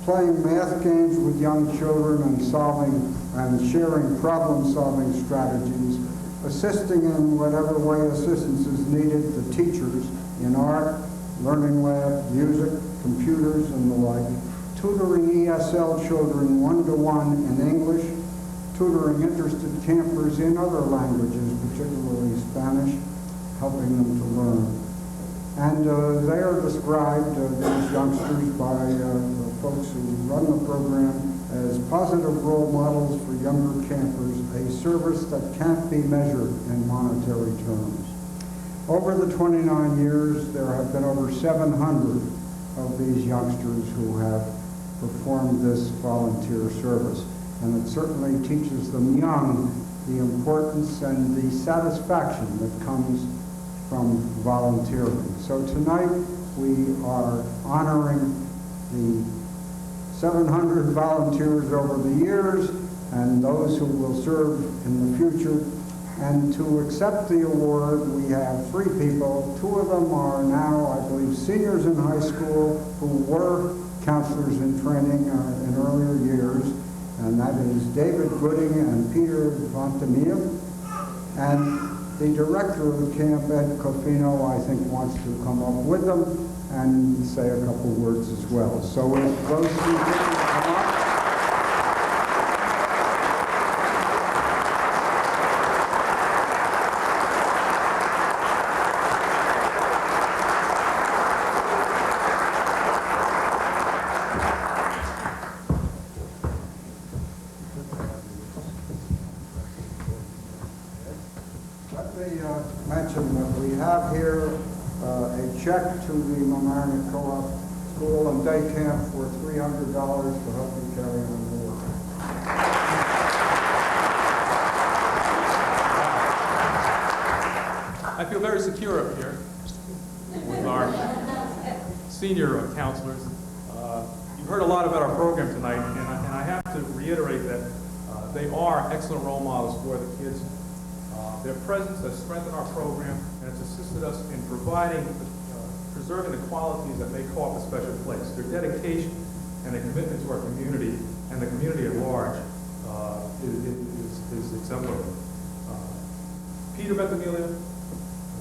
playing math games with young children and solving and sharing problem-solving strategies, assisting in whatever way assistance is needed to teachers in art, learning lab, music, computers, and the like, tutoring ESL children one-to-one in English, tutoring interested campers in other languages, particularly Spanish, helping them to learn. And they are described, these youngsters, by the folks who run the program as positive role models for younger campers, a service that can't be measured in monetary terms. Over the 29 years, there have been over 700 of these youngsters who have performed this volunteer service. And it certainly teaches them young the importance and the satisfaction that comes from volunteering. So tonight we are honoring the 700 volunteers over the years and those who will serve in the future. And to accept the award, we have 3 people. 2 of them are now, I believe, seniors in high school who were counselors in training in earlier years. And that is David Gooding and Peter Fontamia. And the director of the camp, Ed Cofino, I think wants to come up with them and say a couple words as well. So if those 2 people come up. Mention that we have here a check to the Mamaroneck Co-op School and Day Camp for $300 to help you carry on the work. I feel very secure up here with our senior counselors. You You've heard a lot about our program tonight, and I have to reiterate that they are excellent role models for the kids. Their presence has strengthened our program, and it's assisted us in preserving the qualities that make co-op a special place. Their dedication and their commitment to our community and the community at large is exemplary. Peter Ventimiglia,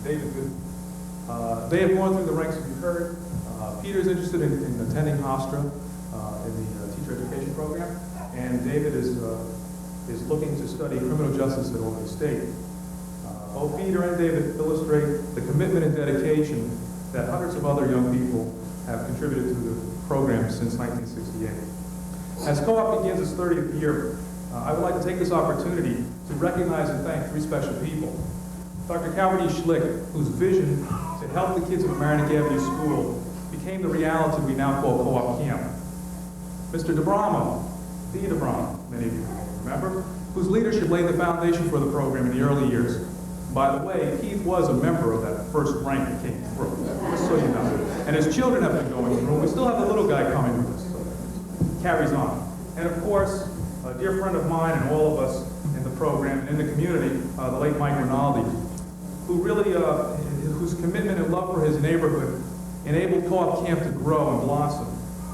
David Good, they have gone through the ranks, as you heard. Peter's interested in attending Hofstra in the teacher education program, and David is looking to study criminal justice at Oregon State. Both Peter and David illustrate the commitment and dedication that hundreds of other young people have contributed to the program since 1968. As co-op begins its 30th year, I would like to take this opportunity to recognize and thank three special people. Dr. Calvert E. Schlick, whose vision to help the kids of Mamaroneck Avenue School became the reality we now call Co-op Camp. Mr. DeBramo, many of you remember, whose leadership laid the foundation for the program in the early years. By the way, Keith was a member of that first rank that came through, just so you know. And his children have been going through. We still have the little guy coming with us, so carries on. And of course, a dear friend of mine and all of us in the program and in the community, the late Mike Rinaldi, who really, whose commitment and love for his neighborhood enabled Co-op Camp to grow and blossom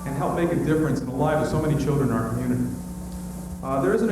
and help make a difference in the lives of so many children in our community. There is an